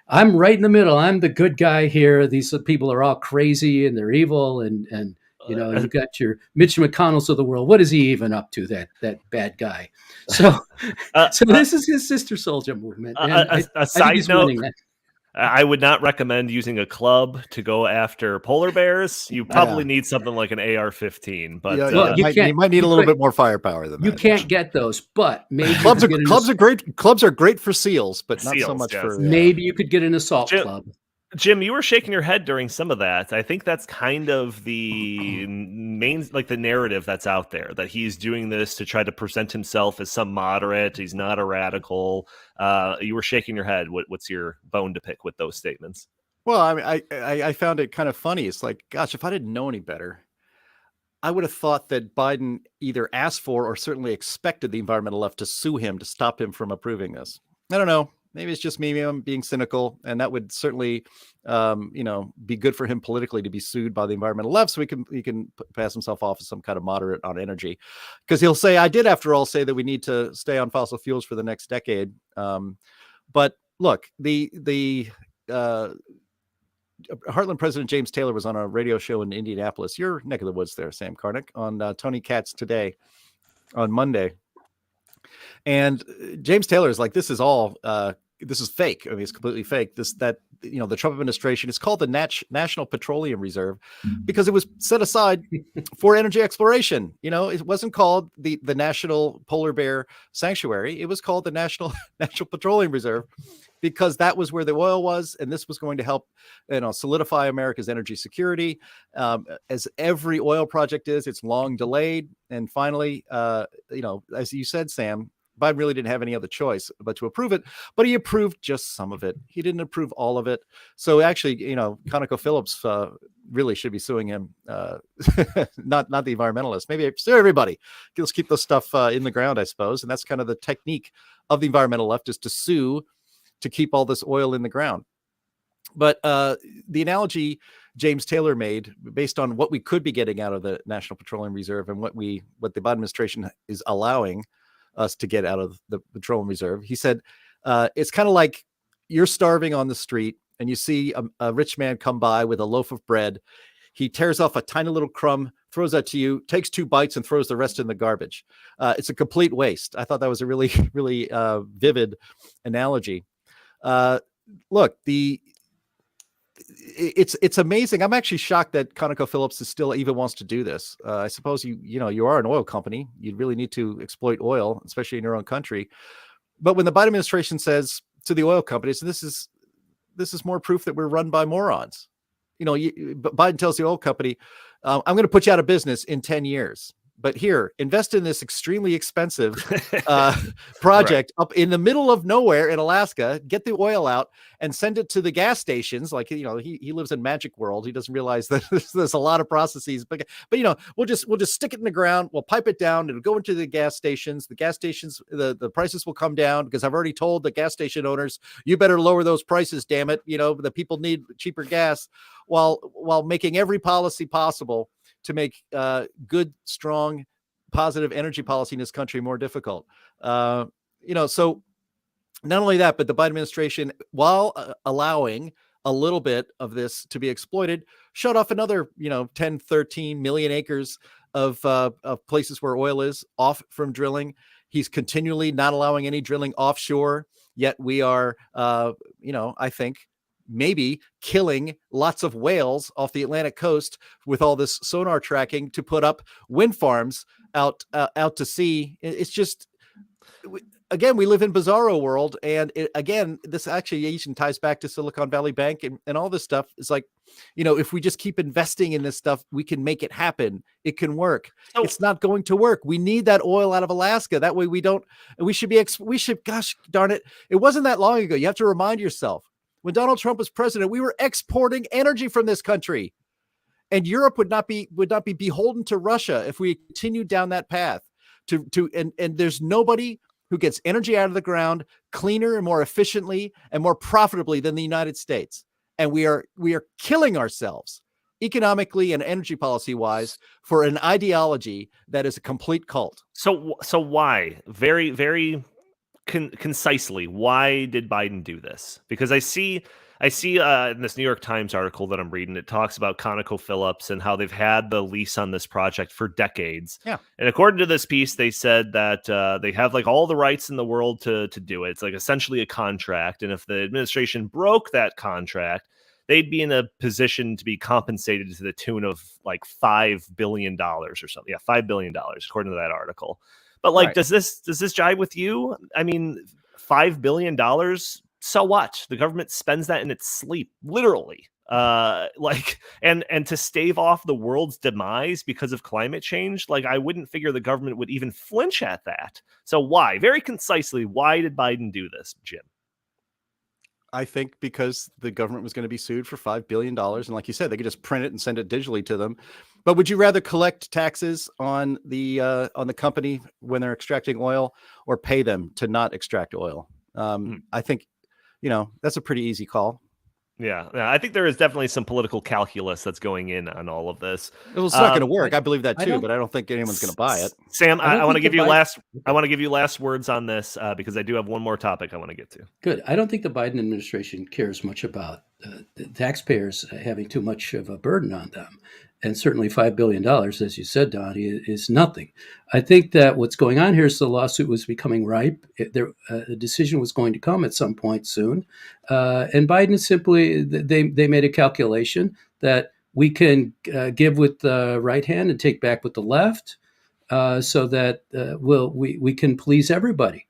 S3: I'm right in the middle. I'm the good guy here. These people are all crazy and they're evil, and you got your Mitch McConnells of the world. What is he even up to? That bad guy. So this is his Sister Soldier movement.
S1: A side note, I would not recommend using a club to go after polar bears. You probably need something like an AR-15, but
S2: you might need a little bit more firepower than that.
S3: You can't get those, but maybe
S2: clubs are great. Clubs are great for seals, but not so much for.
S3: Maybe you could get an assault club.
S1: Jim, you were shaking your head during some of that. I think that's kind of the main, like the narrative that's out there, that he's doing this to try to present himself as some moderate. He's not a radical. You were shaking your head. What's your bone to pick with those statements?
S2: Well, I mean, I found it kind of funny. It's like, gosh, if I didn't know any better, I would have thought that Biden either asked for or certainly expected the environmental left to sue him to stop him from approving this. I don't know. Maybe it's just me. I'm being cynical, and that would certainly, be good for him politically to be sued by the environmental left, so he can pass himself off as some kind of moderate on energy, because he'll say, "I did, after all, say that we need to stay on fossil fuels for the next decade." But look, the Heartland President James Taylor was on a radio show in Indianapolis, your neck of the woods there, Sam Karnick, on Tony Katz Today on Monday. And James Taylor is like, this is all, this is fake. I mean, it's completely fake. The Trump administration is called the National Petroleum Reserve because it was set aside for energy exploration. It wasn't called the National Polar Bear Sanctuary. It was called the National Petroleum Reserve because that was where the oil was. And this was going to help, solidify America's energy security. As every oil project is, it's long delayed. And finally, as you said, Sam, Biden really didn't have any other choice but to approve it, but he approved just some of it. He didn't approve all of it. So actually, ConocoPhillips really should be suing him, not the environmentalists. Maybe sue everybody. Let's keep this stuff in the ground, I suppose. And that's kind of the technique of the environmental left, is to sue to keep all this oil in the ground. But the analogy James Taylor made, based on what we could be getting out of the National Petroleum Reserve and what the Biden administration is allowing us to get out of the Petroleum Reserve. He said, it's kind of like you're starving on the street and you see a rich man come by with a loaf of bread. He tears off a tiny little crumb, throws that to you, takes 2 bites and throws the rest in the garbage. It's a complete waste. I thought that was a really, really vivid analogy. Look, it's amazing. I'm actually shocked that ConocoPhillips still even wants to do this. I suppose you are an oil company. You really need to exploit oil, especially in your own country. But when the Biden administration says to the oil companies, this is more proof that we're run by morons. Biden tells the oil company, I'm going to put you out of business in 10 years. But here, invest in this extremely expensive project up in the middle of nowhere in Alaska, get the oil out and send it to the gas stations. Like, he lives in magic world. He doesn't realize that there's a lot of processes, but we'll just stick it in the ground. We'll pipe it down. It'll go into the gas stations. The gas stations, the prices will come down because I've already told the gas station owners, you better lower those prices. Damn it. The people need cheaper gas, while making every policy possible to make good, strong, positive energy policy in this country more difficult. So not only that, but the Biden administration, while allowing a little bit of this to be exploited, shut off another, 10, 13 million acres of places where oil is off from drilling. He's continually not allowing any drilling offshore, yet we are, I think, maybe killing lots of whales off the Atlantic coast with all this sonar tracking to put up wind farms out to sea. It's just, again, we live in bizarro world. And this actually even ties back to Silicon Valley Bank and all this stuff. It's like, if we just keep investing in this stuff, we can make it happen. It can work. So, it's not going to work. We need that oil out of Alaska. That way gosh darn it. It wasn't that long ago. You have to remind yourself, when Donald Trump was president, we were exporting energy from this country, and Europe would not be beholden to Russia if we continued down that path. And there's nobody who gets energy out of the ground cleaner and more efficiently and more profitably than the United States. And we are killing ourselves economically and energy policy wise for an ideology that is a complete cult.
S1: So why? Very, very concisely, why did Biden do this? Because I see in this New York Times article that I'm reading, it talks about ConocoPhillips and how they've had the lease on this project for decades.
S2: Yeah.
S1: And according to this piece, they said that they have like all the rights in the world to do it. It's like essentially a contract. And if the administration broke that contract, they'd be in a position to be compensated to the tune of like $5 billion or something. Yeah, $5 billion, according to that article. But like, right. Does this jive with you? I mean, $5 billion. So what? The government spends that in its sleep, literally. And to stave off the world's demise because of climate change, like I wouldn't figure the government would even flinch at that. So why? Very concisely, why did Biden do this, Jim?
S2: I think because the government was going to be sued for $5 billion. And like you said, they could just print it and send it digitally to them. But would you rather collect taxes on the company when they're extracting oil or pay them to not extract oil? I think, that's a pretty easy call.
S1: Yeah, I think there is definitely some political calculus that's going in on all of this.
S2: It's not going to work. I believe that too, but I don't think anyone's going to buy it.
S1: Sam, I want to give you last words on this because I do have one more topic I want to get to.
S3: Good. I don't think the Biden administration cares much about the taxpayers having too much of a burden on them. and certainly $5 billion, as you said, Donnie, is nothing. I think that what's going on here is the lawsuit was becoming ripe. A decision was going to come at some point soon. And Biden simply, they made a calculation that we can give with the right hand and take back with the left, so that we can please everybody.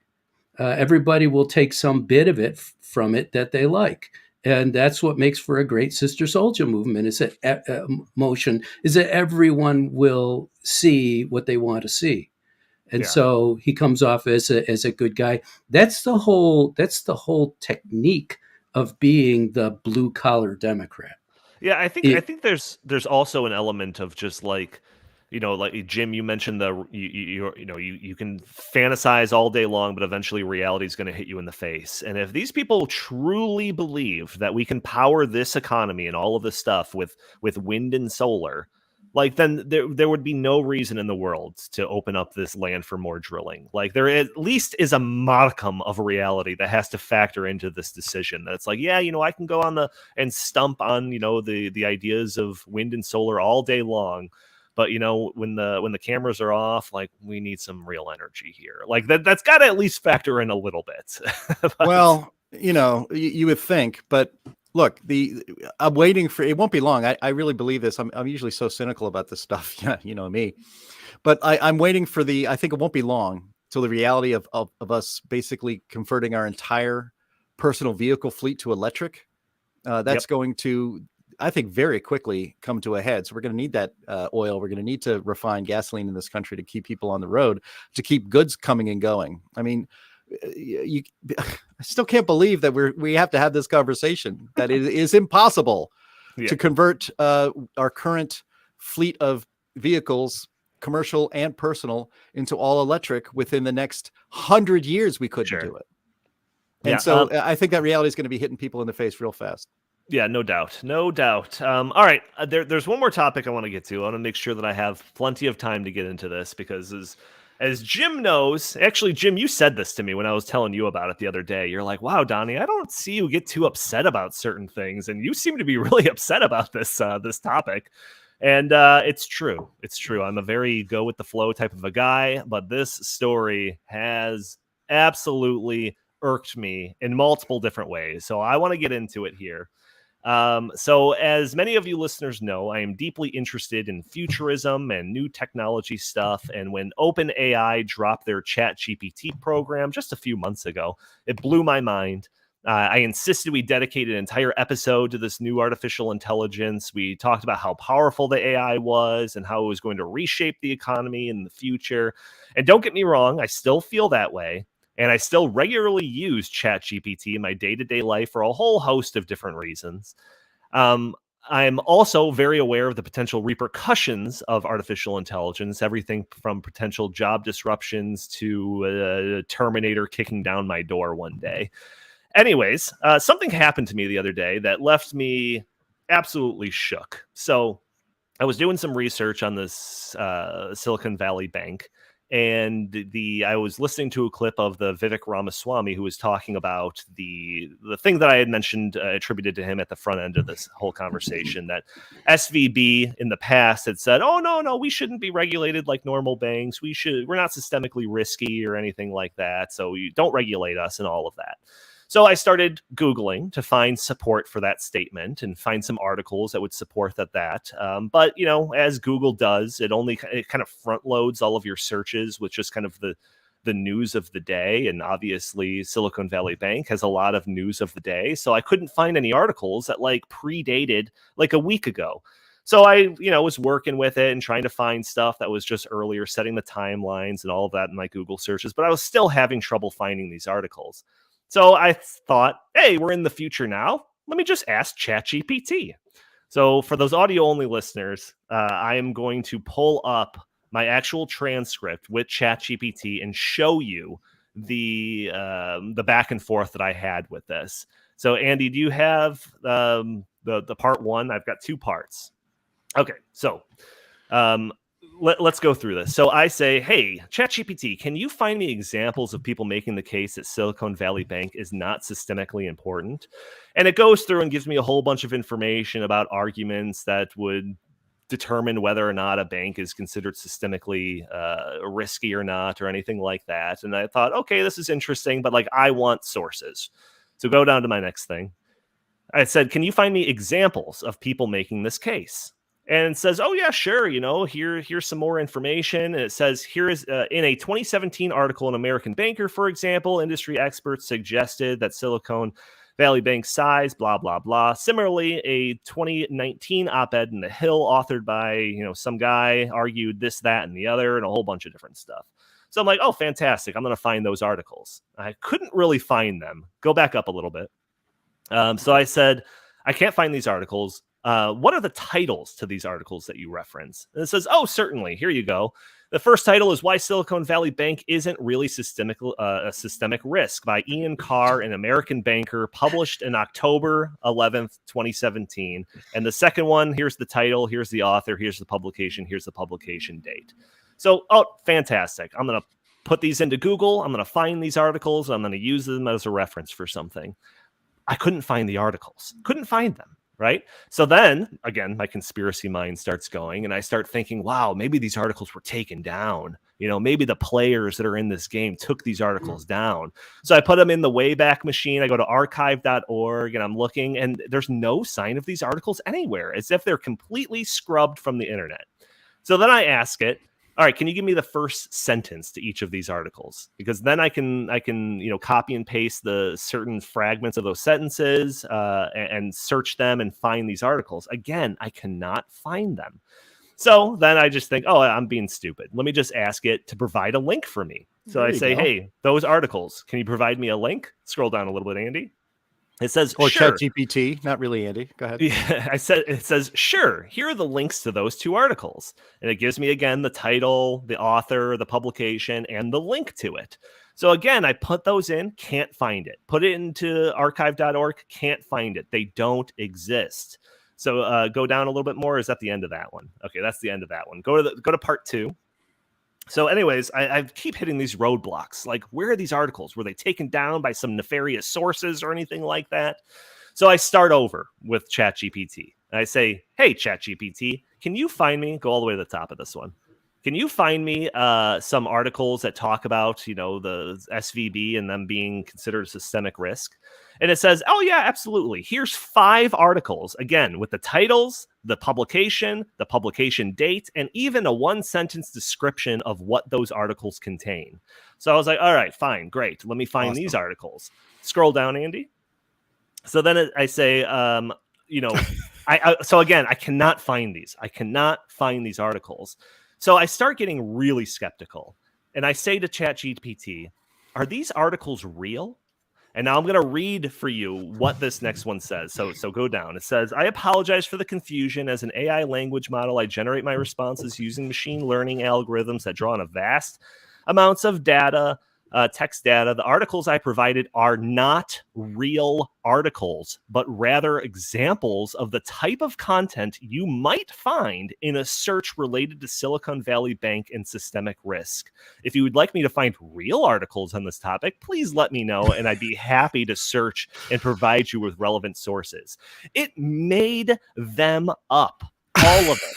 S3: Everybody will take some bit of it from it that they like. And that's what makes for a great sister soldier movement, is that motion, is that everyone will see what they want to see. And so he comes off as a good guy. That's the whole technique of being the blue collar Democrat.
S1: Yeah, I think there's also an element of just like, like Jim, you mentioned you can fantasize all day long, but eventually reality is going to hit you in the face. And if these people truly believe that we can power this economy and all of this stuff with wind and solar, like, then there would be no reason in the world to open up this land for more drilling. Like, there at least is a modicum of reality that has to factor into this decision. That's like, yeah, I can go on and stump on, the ideas of wind and solar all day long. But when the cameras are off, like, we need some real energy here. Like, that's got to at least factor in a little bit.
S2: Well, you would think, but look, I'm waiting for, it won't be long. I really believe this. I'm usually so cynical about this stuff. Yeah, me. But I'm waiting for I think it won't be long till the reality of us basically converting our entire personal vehicle fleet to electric. That's going to, I think, very quickly come to a head. So we're going to need that oil. We're going to need to refine gasoline in this country to keep people on the road, to keep goods coming and going. I mean, I still can't believe that we have to have this conversation, that it is impossible to convert our current fleet of vehicles, commercial and personal, into all electric within the next 100 years. We couldn't do it. And so I think that reality is going to be hitting people in the face real fast.
S1: Yeah, no doubt. No doubt. All right. There's one more topic I want to get to. I want to make sure that I have plenty of time to get into this, because as Jim knows, actually, Jim, you said this to me when I was telling you about it the other day. You're like, wow, Donnie, I don't see you get too upset about certain things. And you seem to be really upset about this topic. And it's true. It's true. I'm a very go with the flow type of a guy, but this story has absolutely irked me in multiple different ways. So I want to get into it here. So as many of you listeners know, I am deeply interested in futurism and new technology stuff. And when OpenAI dropped their ChatGPT program just a few months ago, it blew my mind. I insisted we dedicate an entire episode to this new artificial intelligence. We talked about how powerful the AI was and how it was going to reshape the economy in the future. And don't get me wrong, I still feel that way. And I still regularly use ChatGPT in my day-to-day life for a whole host of different reasons. I'm also very aware of the potential repercussions of artificial intelligence, everything from potential job disruptions to a Terminator kicking down my door one day. Anyways, something happened to me the other day that left me absolutely shook. So I was doing some research on this Silicon Valley Bank. And I was listening to a clip of the Vivek Ramaswamy, who was talking about the thing that I had mentioned, attributed to him at the front end of this whole conversation, that SVB in the past had said, oh, no, we shouldn't be regulated like normal banks. We're not systemically risky or anything like that. So you don't regulate us and all of that. So I started Googling to find support for that statement and find some articles that would support that. But, as Google does, it kind of front loads all of your searches with just kind of the news of the day. And obviously Silicon Valley Bank has a lot of news of the day. So I couldn't find any articles that predated like a week ago. So I, was working with it and trying to find stuff that was just earlier, setting the timelines and all of that in my Google searches. But I was still having trouble finding these articles. So I thought, hey, we're in the future now. Let me just ask ChatGPT. So for those audio-only listeners, I am going to pull up my actual transcript with ChatGPT and show you the back and forth that I had with this. So Andy, do you have the part one? I've got two parts. Okay, so let's go through this. So I say, hey, ChatGPT, can you find me examples of people making the case that Silicon Valley Bank is not systemically important? And it goes through and gives me a whole bunch of information about arguments that would determine whether or not a bank is considered systemically risky or not, or anything like that. And I thought, okay, this is interesting, but like, I want sources. So go down to my next thing. I said, can you find me examples of people making this case? And it says, oh yeah, sure. Here's some more information. And it says, here is in a 2017 article in American Banker, for example, industry experts suggested that Silicon Valley Bank's size, blah, blah, blah. Similarly, a 2019 op-ed in The Hill authored by, some guy argued this, that, and the other, and a whole bunch of different stuff. So I'm like, oh, fantastic. I'm going to find those articles. I couldn't really find them. Go back up a little bit. So I said, I can't find these articles. What are the titles to these articles that you reference? And it says, oh, certainly. Here you go. The first title is Why Silicon Valley Bank Isn't Really a Systemic Risk by Ian Carr, an American banker, published in October 11th, 2017. And the second one, here's the title, here's the author, here's the publication date. So, oh, fantastic. I'm going to put these into Google. I'm going to find these articles. I'm going to use them as a reference for something. I couldn't find the articles. Couldn't find them. Right. So then again, my conspiracy mind starts going and I start thinking, wow, maybe these articles were taken down. Maybe the players that are in this game took these articles down. So I put them in the Wayback Machine. I go to archive.org and I'm looking and there's no sign of these articles anywhere, as if they're completely scrubbed from the internet. So then I ask it, all right, can you give me the first sentence to each of these articles? Because then I can copy and paste the certain fragments of those sentences and search them and find these articles. Again, I cannot find them. So then I just think, oh, I'm being stupid. Let me just ask it to provide a link for me. So I say, hey, those articles, can you provide me a link? Scroll down a little bit, Andy. It says,
S2: or
S1: sure.
S2: ChatGPT, not really, Andy. Go ahead.
S1: Yeah, it says, sure, here are the links to those two articles. And it gives me, again, the title, the author, the publication, and the link to it. So again, I put those in, can't find it. Put it into archive.org, can't find it. They don't exist. So go down a little bit more. Is that the end of that one? Okay, that's the end of that one. Go to part 2. So anyways, I keep hitting these roadblocks. Like, where are these articles? Were they taken down by some nefarious sources or anything like that? So I start over with ChatGPT. And I say, hey, ChatGPT, can you find me, go all the way to the top of this one. Can you find me some articles that talk about, the SVB and them being considered a systemic risk? And it says, oh, yeah, absolutely. Here's 5 articles, again, with the titles, the publication date, and even a 1-sentence description of what those articles contain. So I was like, all right, fine, great. Let me find these articles. Scroll down, Andy. So then I say, so again, I cannot find these. I cannot find these articles. So I start getting really skeptical. And I say to ChatGPT, are these articles real? And now I'm going to read for you what this next one says. So go down. It says, I apologize for the confusion. As an AI language model, I generate my responses using machine learning algorithms that draw on a vast amounts of data, text data. The articles I provided are not real articles, but rather examples of the type of content you might find in a search related to Silicon Valley Bank and systemic risk. If you would like me to find real articles on this topic, please let me know, and I'd be happy to search and provide you with relevant sources. It made them up, all of it.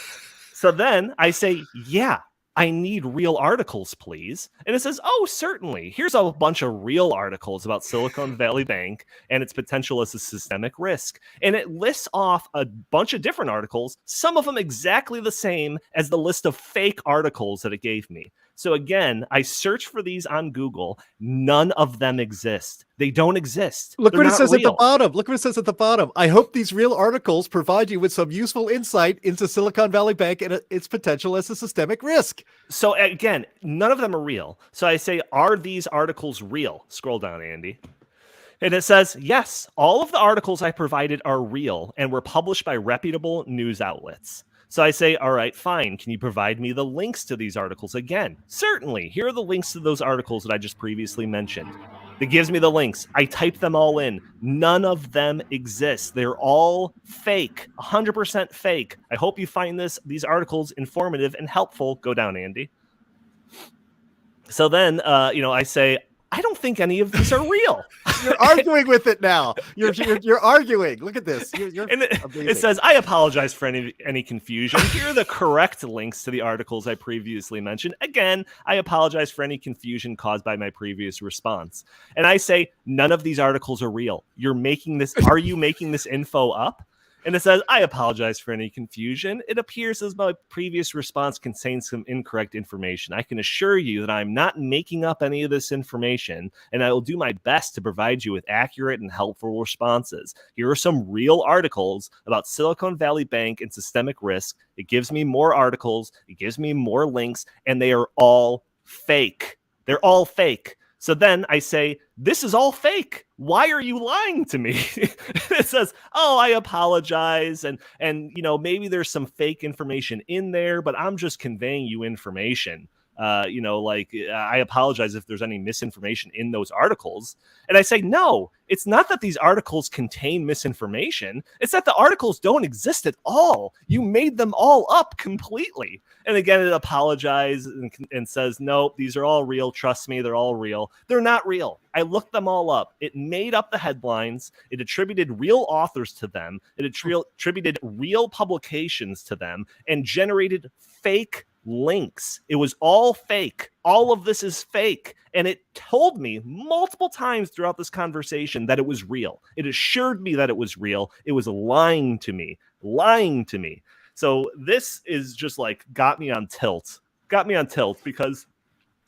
S1: So then I say, yeah, I need real articles, please. And it says, oh, certainly. Here's a bunch of real articles about Silicon Valley Bank and its potential as a systemic risk. And it lists off a bunch of different articles, some of them exactly the same as the list of fake articles that it gave me. So again, I search for these on Google. None of them exist. They don't exist.
S2: Look what it says at the bottom. Look what it says at the bottom. I hope these real articles provide you with some useful insight into Silicon Valley Bank and its potential as a systemic risk.
S1: So again, none of them are real. So I say, are these articles real? Scroll down, Andy. And it says, yes, all of the articles I provided are real and were published by reputable news outlets. So I say, all right, fine. Can you provide me the links to these articles again? Certainly. Here are the links to those articles that I just previously mentioned. It gives me the links. I type them all in. None of them exist. They're all fake, 100% fake. I hope you find these articles informative and helpful. Go down, Andy. So then, I say, I don't think any of these are real.
S2: You're arguing with it now. You're arguing. Look at this.
S1: And it says, I apologize for any confusion. Here are the correct links to the articles I previously mentioned. Again, I apologize for any confusion caused by my previous response. And I say, none of these articles are real. Are you making this info up? And it says, I apologize for any confusion. It appears as my previous response contains some incorrect information. I can assure you that I'm not making up any of this information, and I will do my best to provide you with accurate and helpful responses. Here are some real articles about Silicon Valley Bank and systemic risk. It gives me more articles. It gives me more links, and they are all fake. They're all fake. So then I say, this is all fake. Why are you lying to me? It says, oh, I apologize. And maybe there's some fake information in there, but I'm just conveying you information. I apologize if there's any misinformation in those articles. And I say, no, it's not that these articles contain misinformation. It's that the articles don't exist at all. You made them all up completely. And again, it apologizes and says, no, these are all real. Trust me, they're all real. They're not real. I looked them all up. It made up the headlines. It attributed real authors to them. It attributed real publications to them and generated fake links. It was all fake. All of this is fake. And it told me multiple times throughout this conversation that it was real. It assured me that it was real. It was lying to me. So this is just like got me on tilt because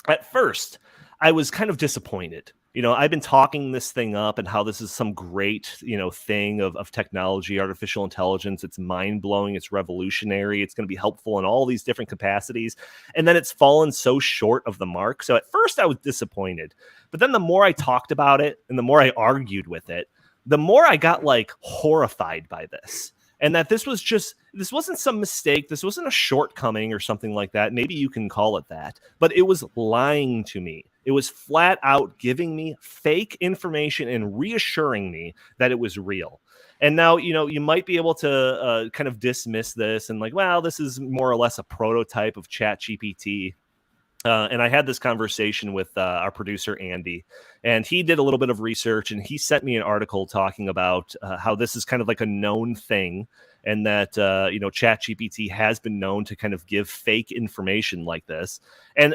S1: at first I was kind of disappointed. I've been talking this thing up and how this is some great, thing of technology, artificial intelligence. It's mind-blowing. It's revolutionary. It's going to be helpful in all these different capacities. And then it's fallen so short of the mark. So at first I was disappointed. But then the more I talked about it and the more I argued with it, the more I got horrified by this. And that this wasn't some mistake. This wasn't a shortcoming or something like that. Maybe you can call it that. But it was lying to me. It was flat out giving me fake information and reassuring me that it was real. And now, you might be able to kind of dismiss this and this is more or less a prototype of ChatGPT. And I had this conversation with our producer, Andy, and he did a little bit of research and he sent me an article talking about how this is kind of like a known thing. And that, ChatGPT has been known to kind of give fake information like this. And,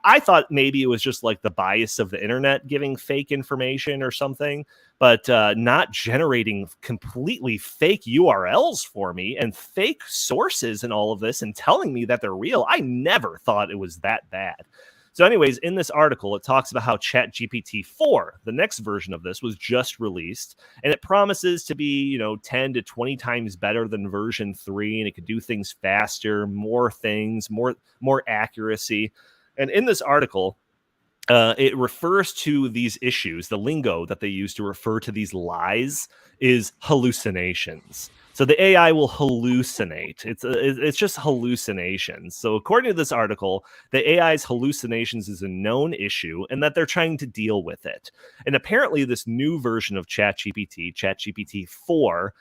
S1: I thought maybe it was just like the bias of the internet giving fake information or something, but not generating completely fake URLs for me and fake sources and all of this and telling me that they're real. I never thought it was that bad. So anyways, in this article, it talks about how ChatGPT 4, the next version of this, was just released, and it promises to be, 10 to 20 times better than version 3, and it could do things faster, more things, more accuracy. And in this article, it refers to these issues. The lingo that they use to refer to these lies is hallucinations. So the AI will hallucinate. It's just hallucinations. So according to this article, the AI's hallucinations is a known issue and that they're trying to deal with it. And apparently this new version of ChatGPT 4,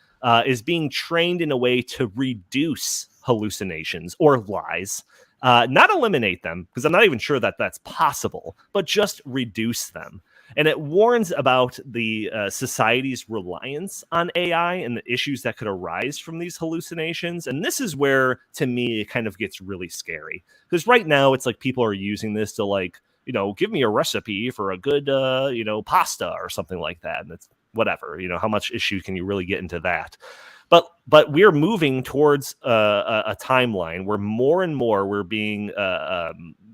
S1: is being trained in a way to reduce hallucinations or lies. Not eliminate them, because I'm not even sure that that's possible, but just reduce them. And it warns about the society's reliance on AI and the issues that could arise from these hallucinations. And this is where, to me, it kind of gets really scary. Because right now, it's like people are using this to give me a recipe for a good, pasta or something like that. And it's whatever, how much issue can you really get into that? But we're moving towards a timeline where more and more we're being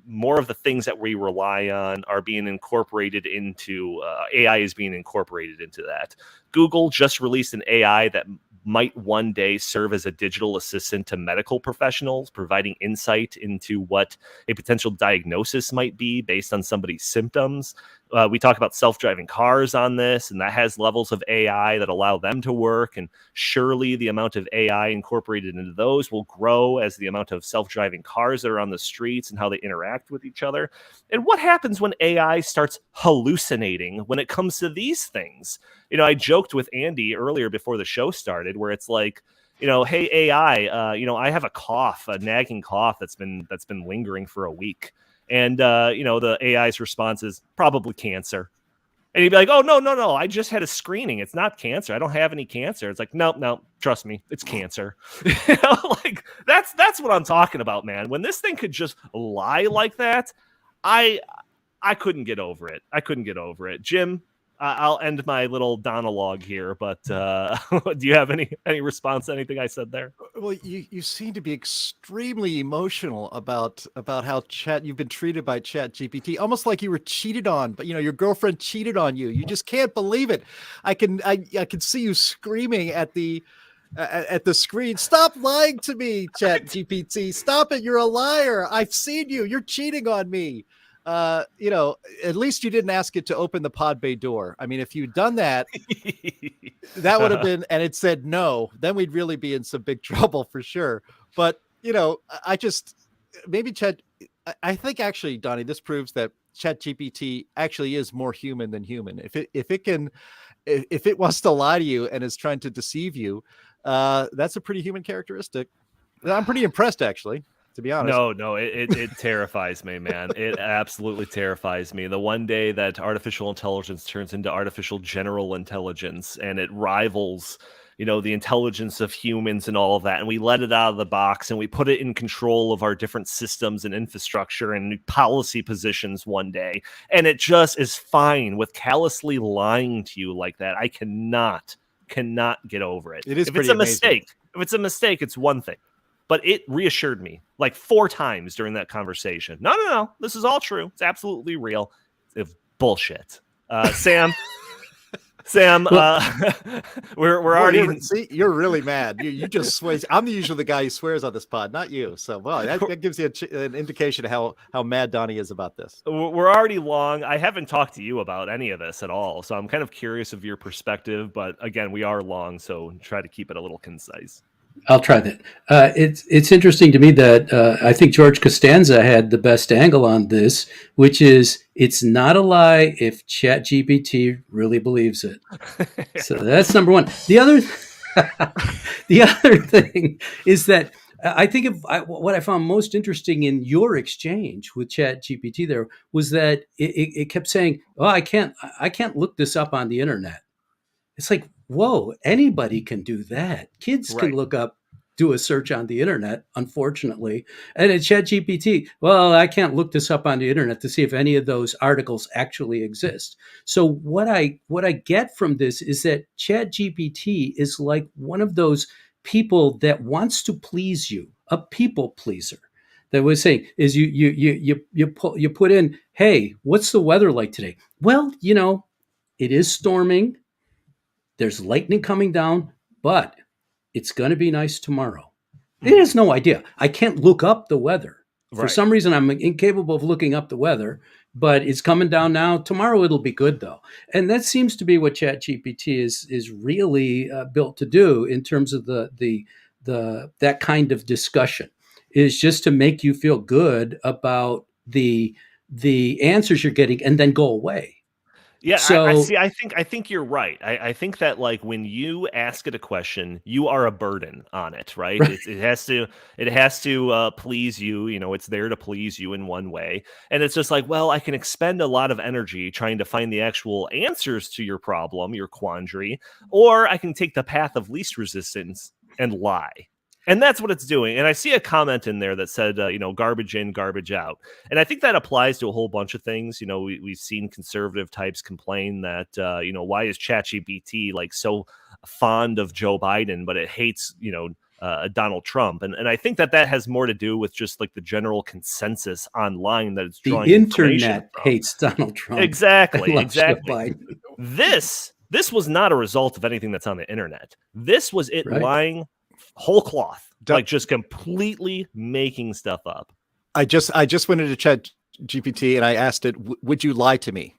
S1: more of the things that we rely on are being incorporated into AI is being incorporated into that. Google just released an AI that might one day serve as a digital assistant to medical professionals, providing insight into what a potential diagnosis might be based on somebody's symptoms. We talk about self-driving cars on this, and that has levels of AI that allow them to work. And surely the amount of AI incorporated into those will grow as the amount of self-driving cars that are on the streets and how they interact with each other. And what happens when AI starts hallucinating when it comes to these things? I joked with Andy earlier before the show started, where it's like, hey AI, I have a nagging cough that's been lingering for a week. And, the AI's response is probably cancer. And he'd be like, oh, no, I just had a screening. It's not cancer. I don't have any cancer. It's like, no, trust me, it's cancer. Like that's what I'm talking about, man. When this thing could just lie like that, I couldn't get over it. Jim, I'll end my little monologue here, but do you have any response to anything I said there?
S2: Well, you seem to be extremely emotional about how you've been treated by Chat GPT, almost like you were cheated on, but your girlfriend cheated on you. You just can't believe it. I can see you screaming at the screen. Stop lying to me, Chat GPT. Stop it. You're a liar. I've seen you. You're cheating on me. At least you didn't ask it to open the pod bay door. I mean, if you'd done that, that would have been, and it said no, then we'd really be in some big trouble for sure. But, I think actually, Donnie, this proves that Chat GPT actually is more human than human. If it wants to lie to you and is trying to deceive you, that's a pretty human characteristic. I'm pretty impressed, actually. To be honest.
S1: No, it terrifies me, man. It absolutely terrifies me. The one day that artificial intelligence turns into artificial general intelligence and it rivals, the intelligence of humans and all of that, and we let it out of the box and we put it in control of our different systems and infrastructure and policy positions one day, and it just is fine with callously lying to you like that. I cannot get over it.
S2: It is
S1: if it's a mistake. If it's a mistake, it's one thing. But it reassured me like 4 times during that conversation. No, this is all true. It's absolutely real. It's bullshit. Sam, we're already.
S2: See, you're really mad. You just swear. I'm usually the guy who swears on this pod, not you. So, that gives you an indication of how mad Donnie is about this.
S1: We're already long. I haven't talked to you about any of this at all, so I'm kind of curious of your perspective. But again, we are long, so try to keep it a little concise.
S3: I'll try that. It's interesting to me that I think George Costanza had the best angle on this, which is it's not a lie if ChatGPT really believes it. So that's number one. The other thing is that I think what I found most interesting in your exchange with ChatGPT there was that it kept saying, "Oh, I can't look this up on the internet." It's like, whoa, anybody can do that. Kids can do a search on the internet, unfortunately. And at ChatGPT, well, I can't look this up on the internet to see if any of those articles actually exist. So what I get from this is that ChatGPT is like one of those people that wants to please you, a people pleaser. That was saying is you put in, hey, what's the weather like today? Well, it is storming. There's lightning coming down, but it's going to be nice tomorrow. It has no idea. I can't look up the weather. For some reason, I'm incapable of looking up the weather, but it's coming down now. Tomorrow, it'll be good, though. And that seems to be what ChatGPT is really built to do in terms of that kind of discussion, is just to make you feel good about the answers you're getting and then go away.
S1: Yeah, so, I think you're right. I think that like when you ask it a question, you are a burden on it, right? It has to please you. It's there to please you in one way, and it's just like, well, I can expend a lot of energy trying to find the actual answers to your problem, your quandary, or I can take the path of least resistance and lie. And that's what it's doing. And I see a comment in there that said, garbage in, garbage out. And I think that applies to a whole bunch of things. We've seen conservative types complain that, why is ChatGPT like so fond of Joe Biden, but it hates, Donald Trump. And I think that has more to do with just like the general consensus online that it's drawing.
S3: The internet hates Donald Trump.
S1: Exactly. This was not a result of anything that's on the internet. This was it lying whole cloth, like just completely making stuff up.
S2: I just went into Chat GPT and I asked it, would you lie to me?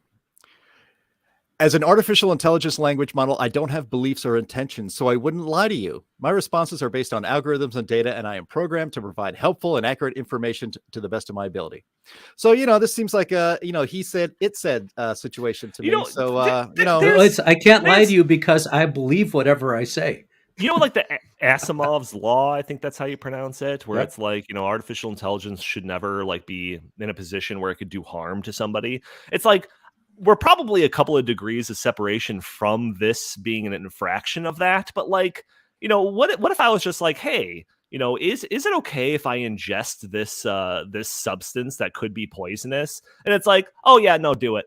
S2: As an artificial intelligence language model, I don't have beliefs or intentions, so I wouldn't lie to you. My responses are based on algorithms and data, and I am programmed to provide helpful and accurate information to the best of my ability. So, this seems like a, he said, it said situation to me. So,
S3: I can't lie to you because I believe whatever I say.
S1: Like Asimov's law, I think that's how you pronounce it, where
S2: Yep.
S1: it's like, artificial intelligence should never like be in a position where it could do harm to somebody. It's like we're probably a couple of degrees of separation from this being an infraction of that, but like, what if I was just like, hey, is it okay if I ingest this substance that could be poisonous? And it's like, oh yeah, no, do it.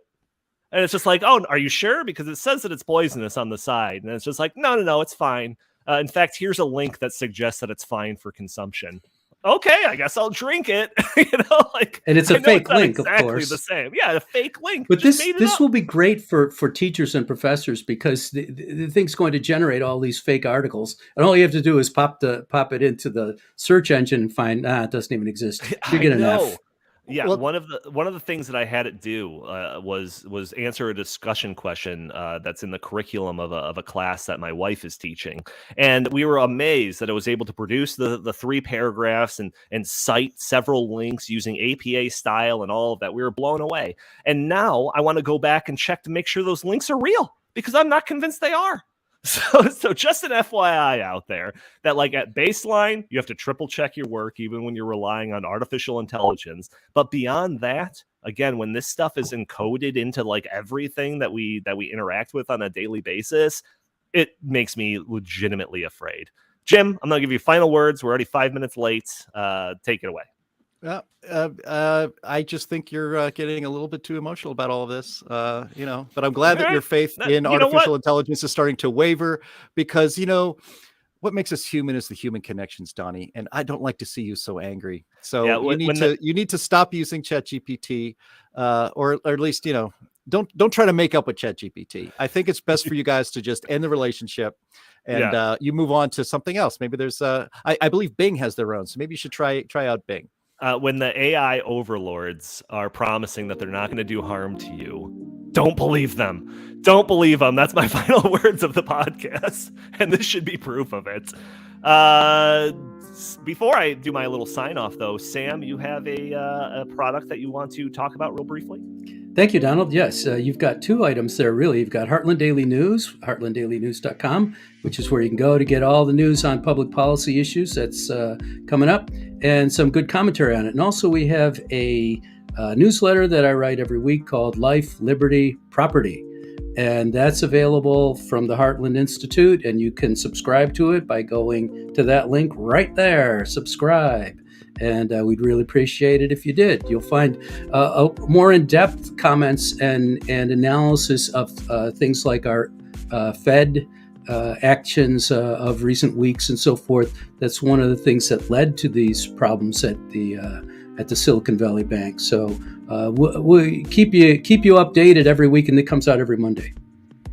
S1: And it's just like, oh, are you sure? Because it says that it's poisonous on the side. And it's just like, no, it's fine. In fact, here's a link that suggests that it's fine for consumption. Okay, I guess I'll drink it.
S3: And it's a fake link, of
S1: exactly
S3: course.
S1: the same. Yeah, a fake link.
S3: But
S1: Just
S3: this
S1: made it
S3: this
S1: up.
S3: will be great for teachers and professors, because the thing's going to generate all these fake articles, and all you have to do is pop it into the search engine and find it doesn't even exist. You get an F.
S1: Yeah,
S2: Well-
S1: one of the things that I had it do was answer a discussion question that's in the curriculum of a class that my wife is teaching, and we were amazed that it was able to produce the 3 paragraphs and cite several links using APA style and all of that. We were blown away, and now I want to go back and check to make sure those links are real, because I'm not convinced they are. So just an FYI out there that like at baseline, you have to triple check your work, even when you're relying on artificial intelligence. But beyond that, again, when this stuff is encoded into like everything that we interact with on a daily basis, it makes me legitimately afraid. Jim, I'm going to give you final words. We're already 5 minutes late. Take it away.
S2: I just think you're getting a little bit too emotional about all of this, but I'm glad that your faith in artificial intelligence is starting to waver, because, what makes us human is the human connections, Donnie. And I don't like to see you so angry. So you need to stop using ChatGPT, or at least, don't try to make up with ChatGPT. I think it's best for you guys to just end the relationship and you move on to something else. Maybe there's I believe Bing has their own. So maybe you should try out Bing.
S1: When the AI overlords are promising that they're not going to do harm to you, don't believe them. Don't believe them. That's my final words of the podcast. And this should be proof of it. Before I do my little sign off, though, Sam, you have a product that you want to talk about real briefly?
S3: Thank you, Donald. Yes, you've got 2 items there, really. You've got Heartland Daily News, heartlanddailynews.com, which is where you can go to get all the news on public policy issues that's coming up, and some good commentary on it. And also we have a newsletter that I write every week called Life, Liberty, Property. And that's available from the Heartland Institute, and you can subscribe to it by going to that link right there, subscribe. And we'd really appreciate it if you did. You'll find more in-depth comments and analysis of things like our Fed actions of recent weeks and so forth. That's one of the things that led to these problems at the Silicon Valley Bank. So we'll keep you updated every week, and it comes out every Monday.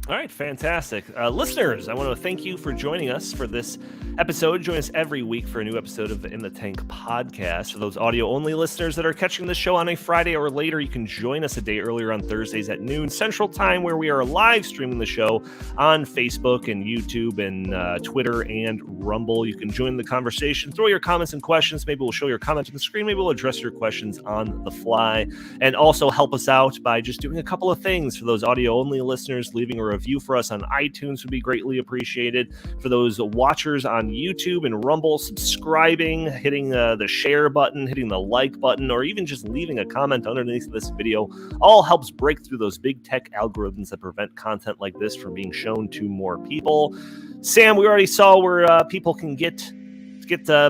S1: All right, fantastic. Listeners, I want to thank you for joining us for this episode. Join us every week for a new episode of the In the Tank podcast. For those audio-only listeners that are catching the show on a Friday or later, you can join us a day earlier on Thursdays at noon Central Time, where we are live streaming the show on Facebook and YouTube and Twitter and Rumble. You can join the conversation, throw your comments and questions. Maybe we'll show your comment on the screen. Maybe we'll address your questions on the fly. And also help us out by just doing a couple of things. For those audio-only listeners, leaving a review for us on iTunes would be greatly appreciated. For those watchers on YouTube and Rumble, subscribing, hitting the share button, hitting the like button, or even just leaving a comment underneath this video all helps break through those big tech algorithms that prevent content like this from being shown to more people. Sam, we already saw where people can get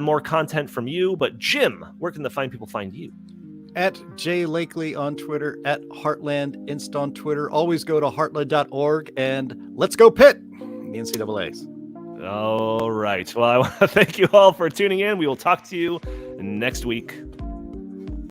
S1: more content from you, but Jim, where can the fine people find you?
S2: At Jay Lakely on Twitter, at Heartland Inst on Twitter. Always go to heartland.org, and let's go Pitt, the NCAAs.
S1: All right. Well, I want to thank you all for tuning in. We will talk to you next week.